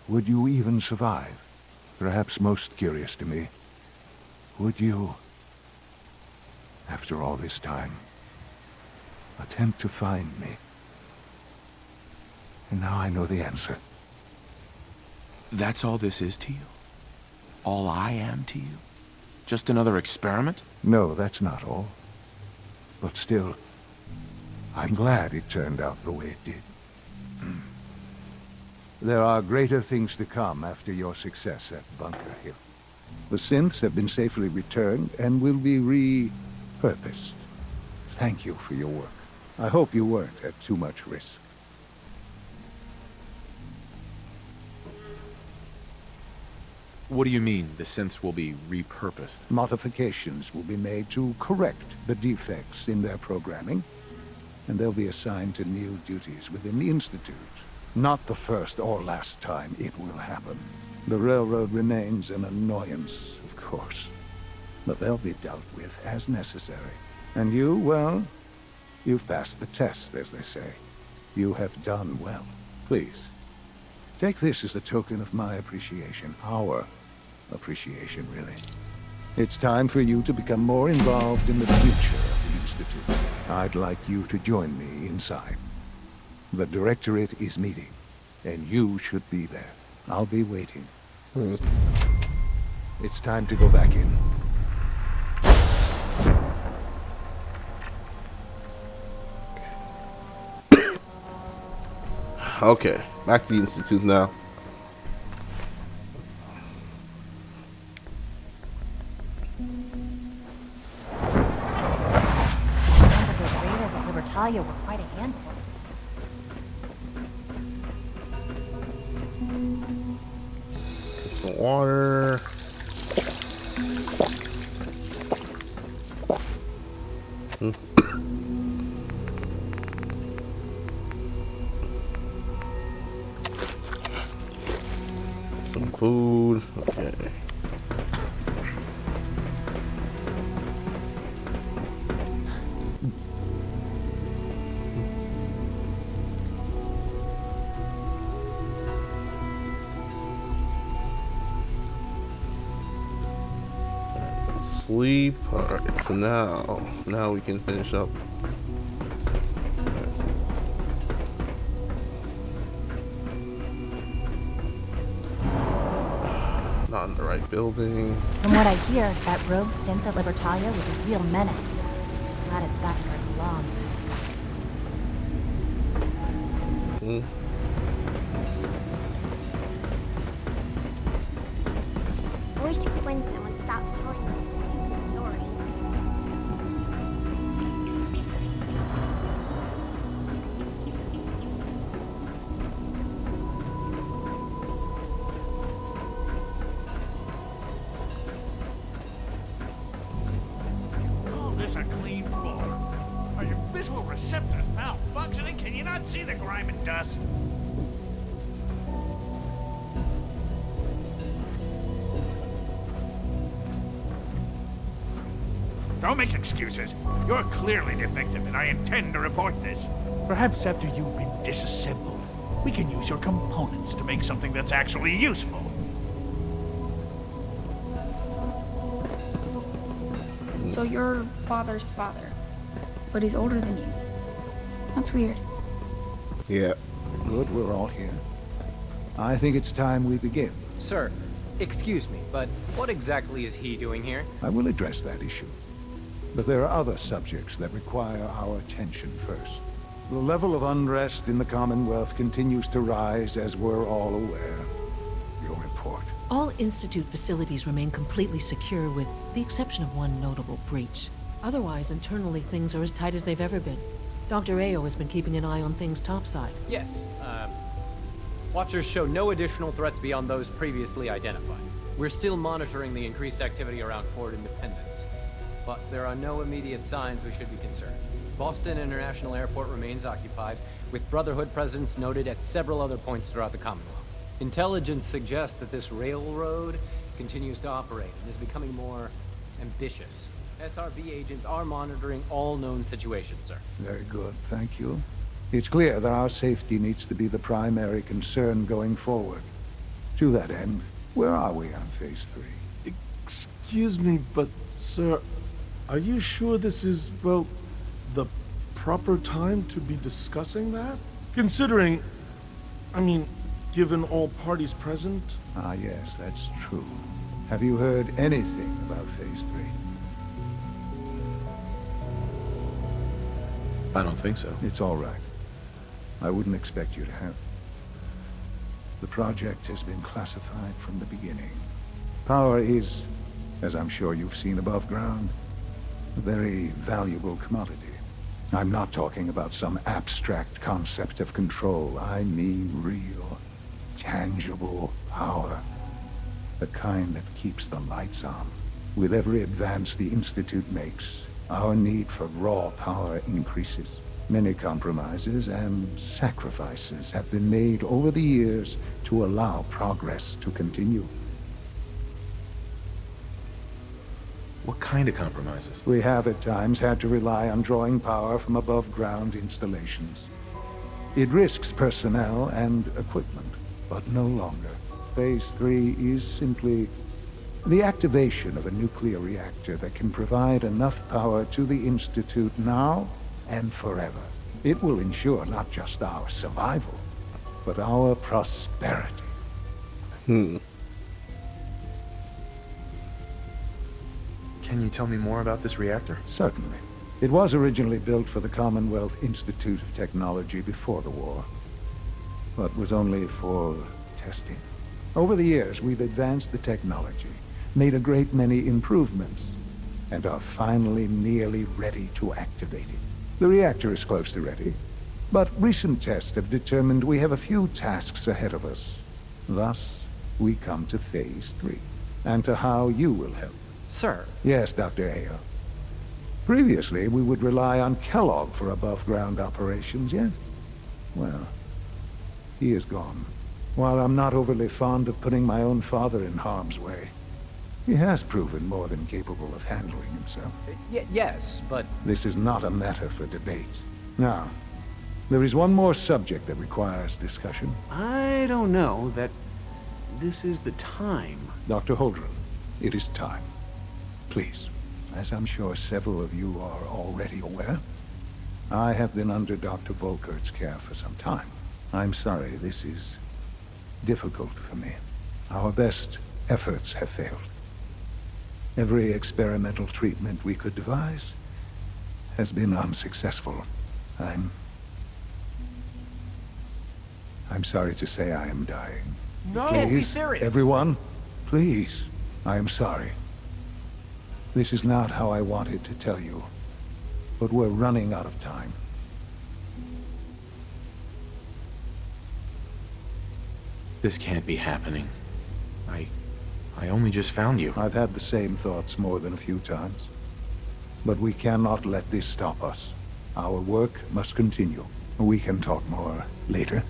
Would you even survive? Perhaps most curious to me, would you, after all this time, attempt to find me? And now I know the answer. That's all this is to you? All I am to you? Just another experiment? No, that's not all. But still, I'm glad it turned out the way it did. There are greater things to come after your success at Bunker Hill. The synths have been safely returned and will be repurposed. Thank you for your work. I hope you weren't at too much risk. What do you mean, the synths will be repurposed? Modifications will be made to correct the defects in their programming, and they'll be assigned to new duties within the Institute. Not the first or last time it will happen. The railroad remains an annoyance, of course, but they'll be dealt with as necessary. And you, well, you've passed the test, as they say. You have done well. Please, take this as a token of my appreciation. Our appreciation, really. It's time for you to become more involved in the future of the Institute. I'd like you to join me inside. The Directorate is meeting, and you should be there. I'll be waiting. It's time to go back in. Okay, back to the Institute now. Sounds like those raiders at Libertalia were quite a handful. Some water. Some food. Okay. Sleep. Alright, so now we can finish up. Not in the right building. From what I hear, that rogue synth at Libertalia was a real menace. Glad it's back where it belongs. I wish Quinton would stop telling us stupid stories. Call this a clean floor. Are your visual receptors malfunctioning? Can you not see the grime and dust? Don't make excuses. You're clearly defective, and I intend to report this. Perhaps after you've been disassembled, we can use your components to make something that's actually useful. So your father's father, but he's older than you. That's weird. Yeah. Good, we're all here. I think it's time we begin. Sir, excuse me, but what exactly is he doing here? I will address that issue. But there are other subjects that require our attention first. The level of unrest in the Commonwealth continues to rise, as we're all aware. Your report. All Institute facilities remain completely secure with the exception of one notable breach. Otherwise, internally, things are as tight as they've ever been. Dr. Ayo has been keeping an eye on things topside. Yes, Watchers show no additional threats beyond those previously identified. We're still monitoring the increased activity around Fort Independence, but there are no immediate signs we should be concerned. Boston International Airport remains occupied, with Brotherhood presence noted at several other points throughout the Commonwealth. Intelligence suggests that this railroad continues to operate and is becoming more ambitious. SRB agents are monitoring all known situations, sir. Very good, thank you. It's clear that our safety needs to be the primary concern going forward. To that end, where are we on Phase 3? Excuse me, but, sir, are you sure this is, well, the proper time to be discussing that? Considering, I mean, given all parties present? Ah, yes, that's true. Have you heard anything about Phase 3? I don't think so. It's all right. I wouldn't expect you to have. The project has been classified from the beginning. Power is, as I'm sure you've seen above ground, a very valuable commodity. I'm not talking about some abstract concept of control. I mean real, tangible power. The kind that keeps the lights on. With every advance the Institute makes, our need for raw power increases. Many compromises and sacrifices have been made over the years to allow progress to continue. What kind of compromises? We have at times had to rely on drawing power from above-ground installations. It risks personnel and equipment, but no longer. Phase 3 is simply the activation of a nuclear reactor that can provide enough power to the Institute now and forever. It will ensure not just our survival, but our prosperity. Can you tell me more about this reactor? Certainly. It was originally built for the Commonwealth Institute of Technology before the war, but was only for testing. Over the years, we've advanced the technology, made a great many improvements, and are finally nearly ready to activate it. The reactor is close to ready, but recent tests have determined we have a few tasks ahead of us. Thus, we come to Phase 3, and to how you will help. Sir. Yes, Dr. Ayo. Previously, we would rely on Kellogg for above-ground operations, yet, well, he is gone. While I'm not overly fond of putting my own father in harm's way, he has proven more than capable of handling himself. Yes, but... This is not a matter for debate. Now, there is one more subject that requires discussion. I don't know that this is the time. Dr. Holdren, it is time. Please, as I'm sure several of you are already aware, I have been under Dr. Volkert's care for some time. I'm sorry, this is difficult for me. Our best efforts have failed. Every experimental treatment we could devise has been unsuccessful. I'm sorry to say I am dying. No, please, be serious. Everyone, please, I am sorry. This is not how I wanted to tell you, but we're running out of time. This can't be happening. I only just found you. I've had the same thoughts more than a few times. But we cannot let this stop us. Our work must continue. We can talk more later.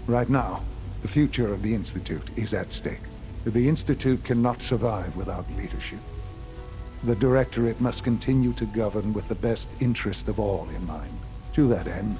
Right now, the future of the Institute is at stake. The Institute cannot survive without leadership. The Directorate must continue to govern with the best interest of all in mind. To that end,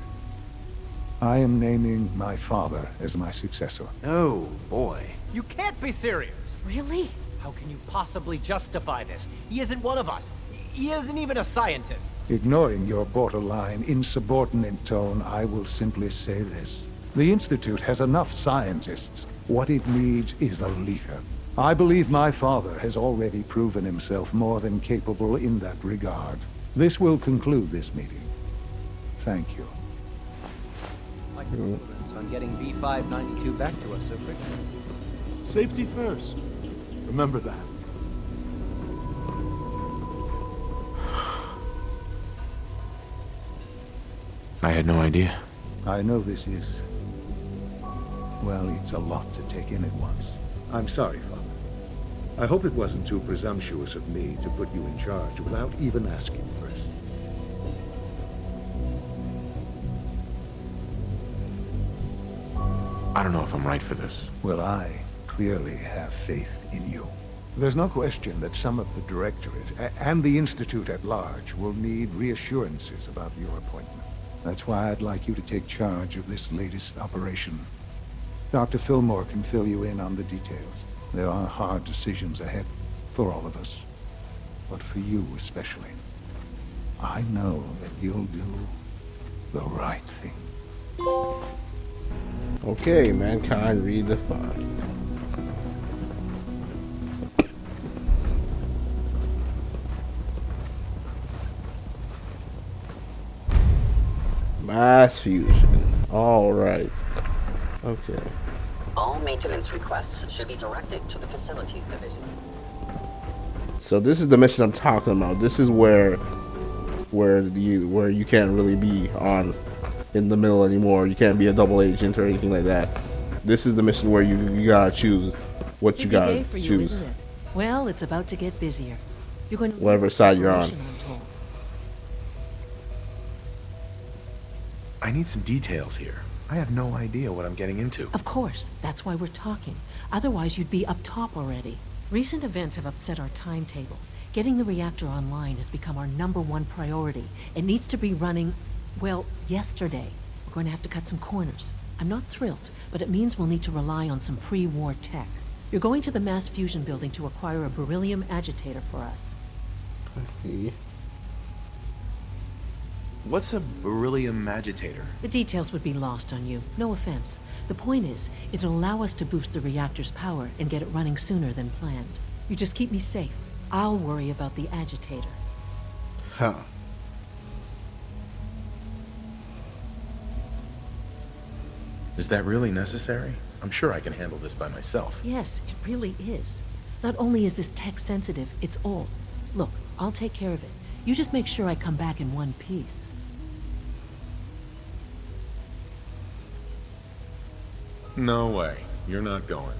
I am naming my father as my successor. Oh, boy. You can't be serious! Really? How can you possibly justify this? He isn't one of us. He isn't even a scientist. Ignoring your borderline, insubordinate tone, I will simply say this. The Institute has enough scientists. What it needs is a leader. I believe my father has already proven himself more than capable in that regard. This will conclude this meeting. Thank you. My compliments on getting B592 back to us so quickly. Safety first. Remember that. I had no idea. I know this is... well, it's a lot to take in at once. I'm sorry, Father. I hope it wasn't too presumptuous of me to put you in charge without even asking first. I don't know if I'm right for this. Well, I clearly have faith in you. There's no question that some of the Directorate and the Institute at large will need reassurances about your appointment. That's why I'd like you to take charge of this latest operation. Dr. Fillmore can fill you in on the details. There are hard decisions ahead for all of us, but for you especially. I know that you'll do the right thing. Okay, mankind redefined. Mass fusion. All right. Okay. All maintenance requests should be directed to the Facilities Division. So this is the mission I'm talking about. This is where you can't really be in the middle anymore. You can't be a double agent or anything like that. This is the mission where you gotta choose what you gotta Busy day for you, choose. isn't it? Well, it's about to get busier. You're going to Whatever side you're on. I'm told. I need some details here. I have no idea what I'm getting into. Of course, that's why we're talking. Otherwise, you'd be up top already. Recent events have upset our timetable. Getting the reactor online has become our #1 priority. It needs to be running, well, yesterday. We're going to have to cut some corners. I'm not thrilled, but it means we'll need to rely on some pre-war tech. You're going to the mass fusion building to acquire a beryllium agitator for us. I see. What's a beryllium agitator? The details would be lost on you. No offense. The point is, it'll allow us to boost the reactor's power and get it running sooner than planned. You just keep me safe. I'll worry about the agitator. Huh. Is that really necessary? I'm sure I can handle this by myself. Yes, it really is. Not only is this tech sensitive, it's old. Look, I'll take care of it. You just make sure I come back in one piece. No way. You're not going.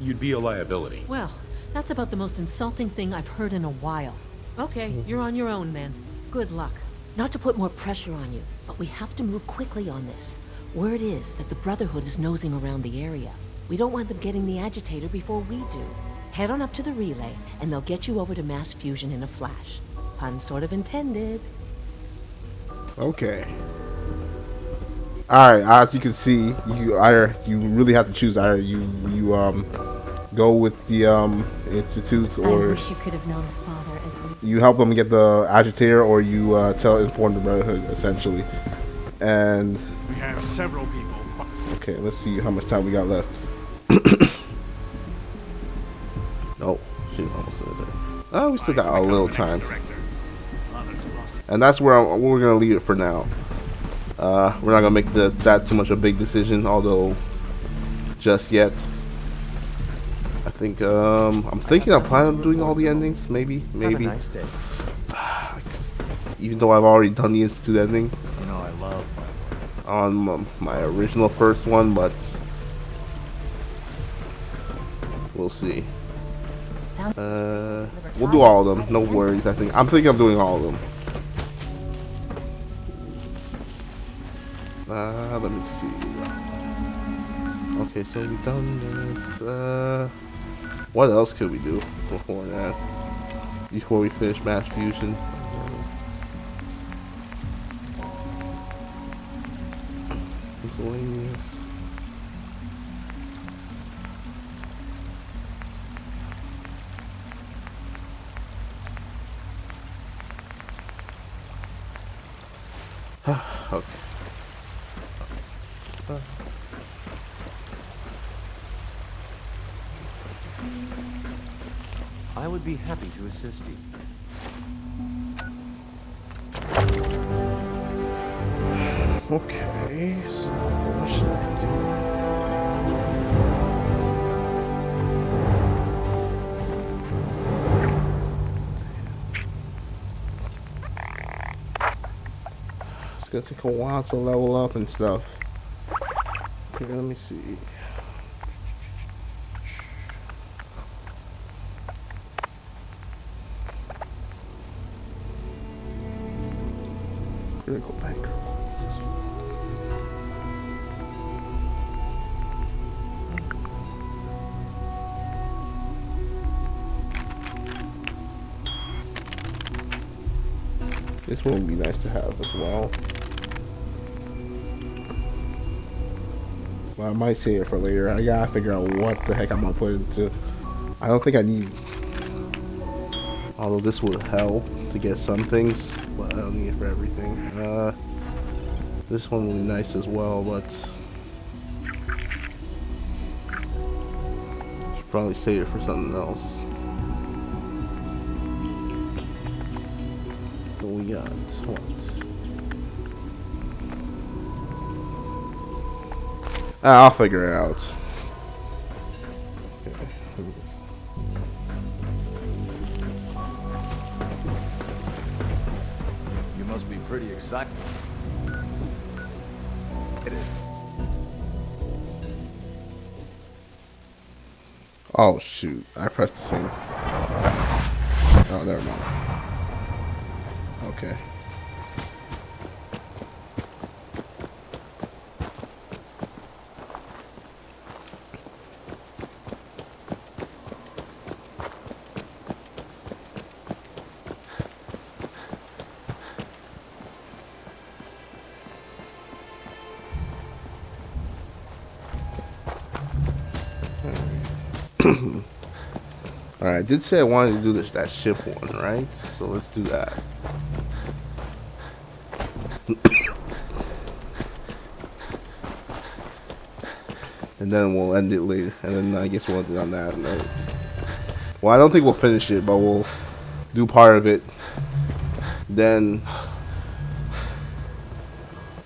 You'd be a liability. Well, that's about the most insulting thing I've heard in a while. Okay, you're on your own then. Good luck. Not to put more pressure on you, but we have to move quickly on this. Word is that the Brotherhood is nosing around the area. We don't want them getting the agitator before we do. Head on up to the relay, and they'll get you over to mass fusion in a flash. Pun sort of intended. Okay. Alright, as you can see, you really have to choose either you go with the Institute, or I wish you could have known a father as we... you help them get the agitator, or you inform the Brotherhood, essentially. And we have several people. Okay, let's see how much time we got left. Oh, we still got a little time. Director. Father's lost. And that's where we're gonna leave it for now. We're not gonna make that too much a big decision, although just yet. I think I'm planning on doing all the endings, maybe. Have a nice day. Even though I've already done the Institute ending. You know I love on my original first one, but we'll see. We'll do all of them. No worries. I'm thinking of doing all of them. Let me see. Okay, so we've done this. What else could we do before that? Before we finish Mass Fusion. Miscellaneous. Okay. I would be happy to assist you. Okay, so what should I do? It's gonna take a while to level up and stuff. Okay, let me see. Critical banker. This one would be nice to have as well. Well, I might save it for later. I gotta figure out what the heck I'm gonna put into. I don't think I need. Although this would help to get some things, but I don't need it for everything. This one would be nice as well, but should probably save it for something else. So we got what? I'll figure it out. You must be pretty excited. Oh shoot, I pressed the same. Oh, never mind. Okay. Alright, I did say I wanted to do that ship one, right? So let's do that. And then we'll end it later. And then I guess we'll end it on that note. Well, I don't think we'll finish it, but we'll do part of it. Then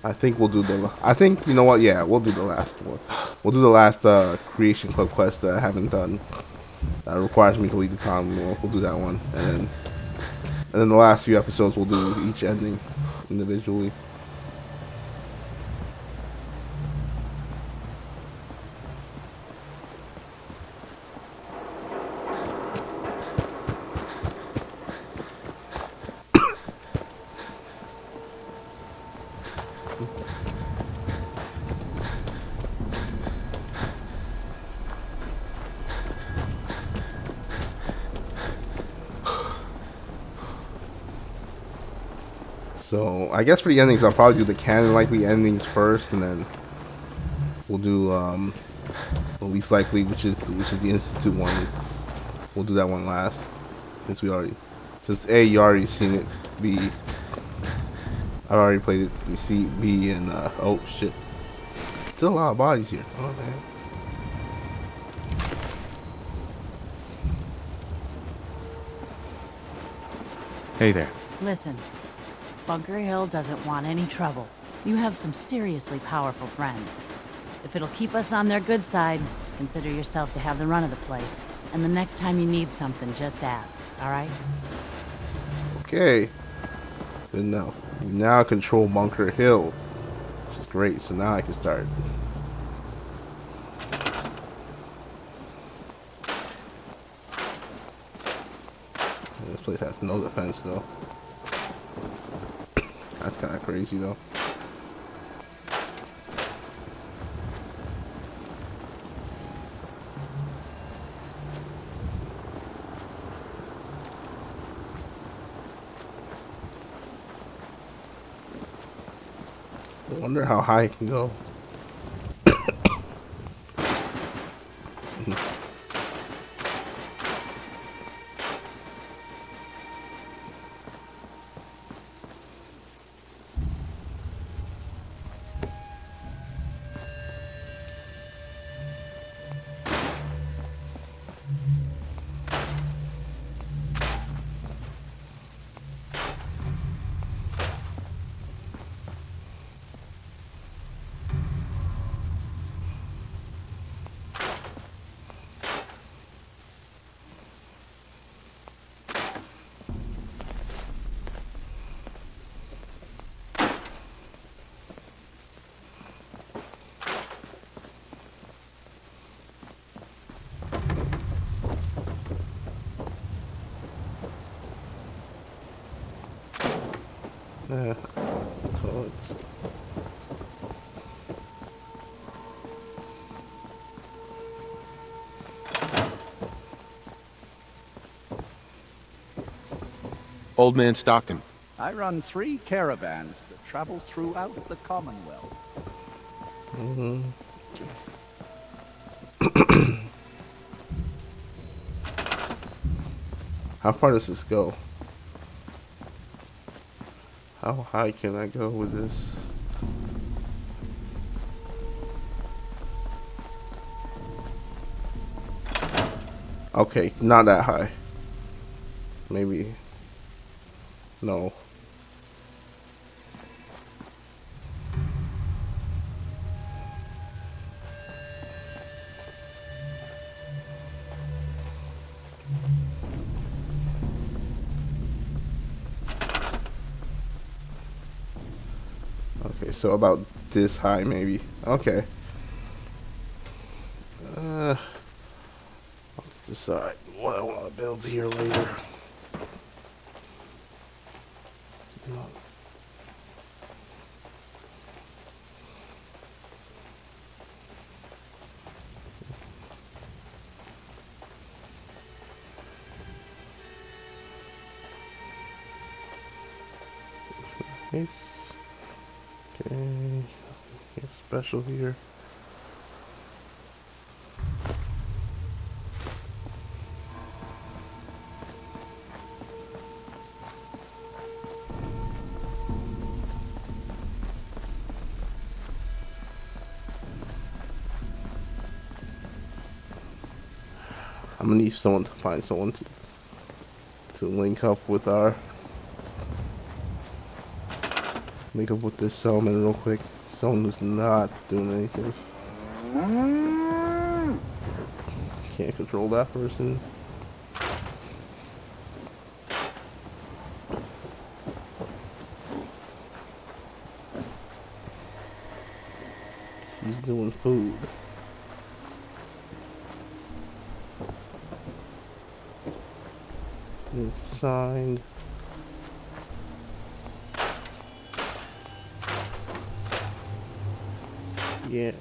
I think we'll do you know what? Yeah, we'll do the last one. We'll do the last Creation Club quest that I haven't done. That requires me to leave the Commonwealth. We'll do that one, and then the last few episodes we'll do each ending individually. So I guess for the endings, I'll probably do the canon likely endings first, and then we'll do the least likely, which is the Institute one. We'll do that one last, since A, you already seen it. B, I've already played it. You see B, and oh shit, still a lot of bodies here. Oh man. Hey there. Listen, Bunker Hill doesn't want any trouble. You have some seriously powerful friends. If it'll keep us on their good side, consider yourself to have the run of the place. And the next time you need something, just ask, all right? Okay. Good enough. We now control Bunker Hill. Which is great, so now I can start. This place has no defense though. That's kind of crazy though. I wonder how high it can go. Yeah. Toilets. Old Man Stockton. I run 3 caravans that travel throughout the Commonwealth. Mm-hmm. How far does this go? How high can I go with this? Okay, not that high. Maybe. No. Okay, so about this high maybe. Okay. Let's decide what I want to build here later. Nice. Okay, nothing special here. I'm gonna need someone to find someone to link up with this settlement real quick. Someone who's not doing anything. Can't control that person. He's doing food. It's signed. Yeah.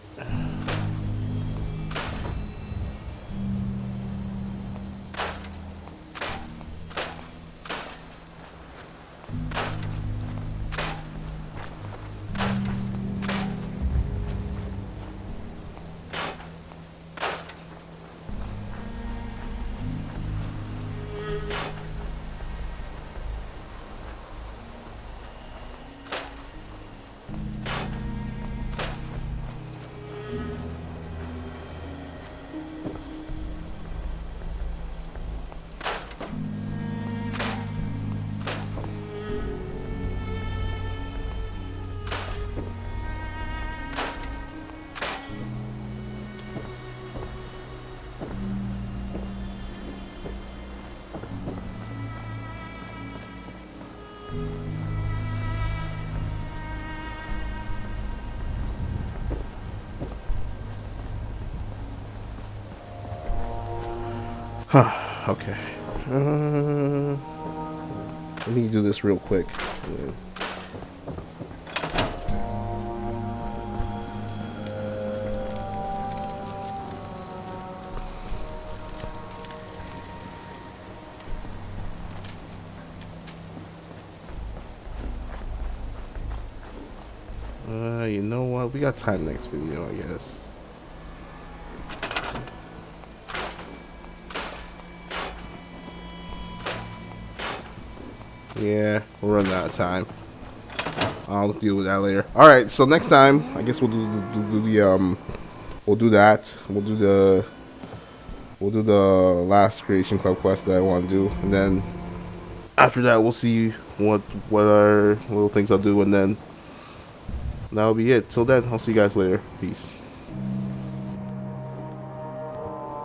Okay. Let me do this real quick. You know what? We got time next video, I guess. Yeah, we're running out of time. I'll deal with that later. All right, so next time, I guess we'll we'll do that. We'll do the last Creation Club quest that I want to do, and then after that, we'll see what are little things I'll do, and then that'll be it. Till then, I'll see you guys later. Peace.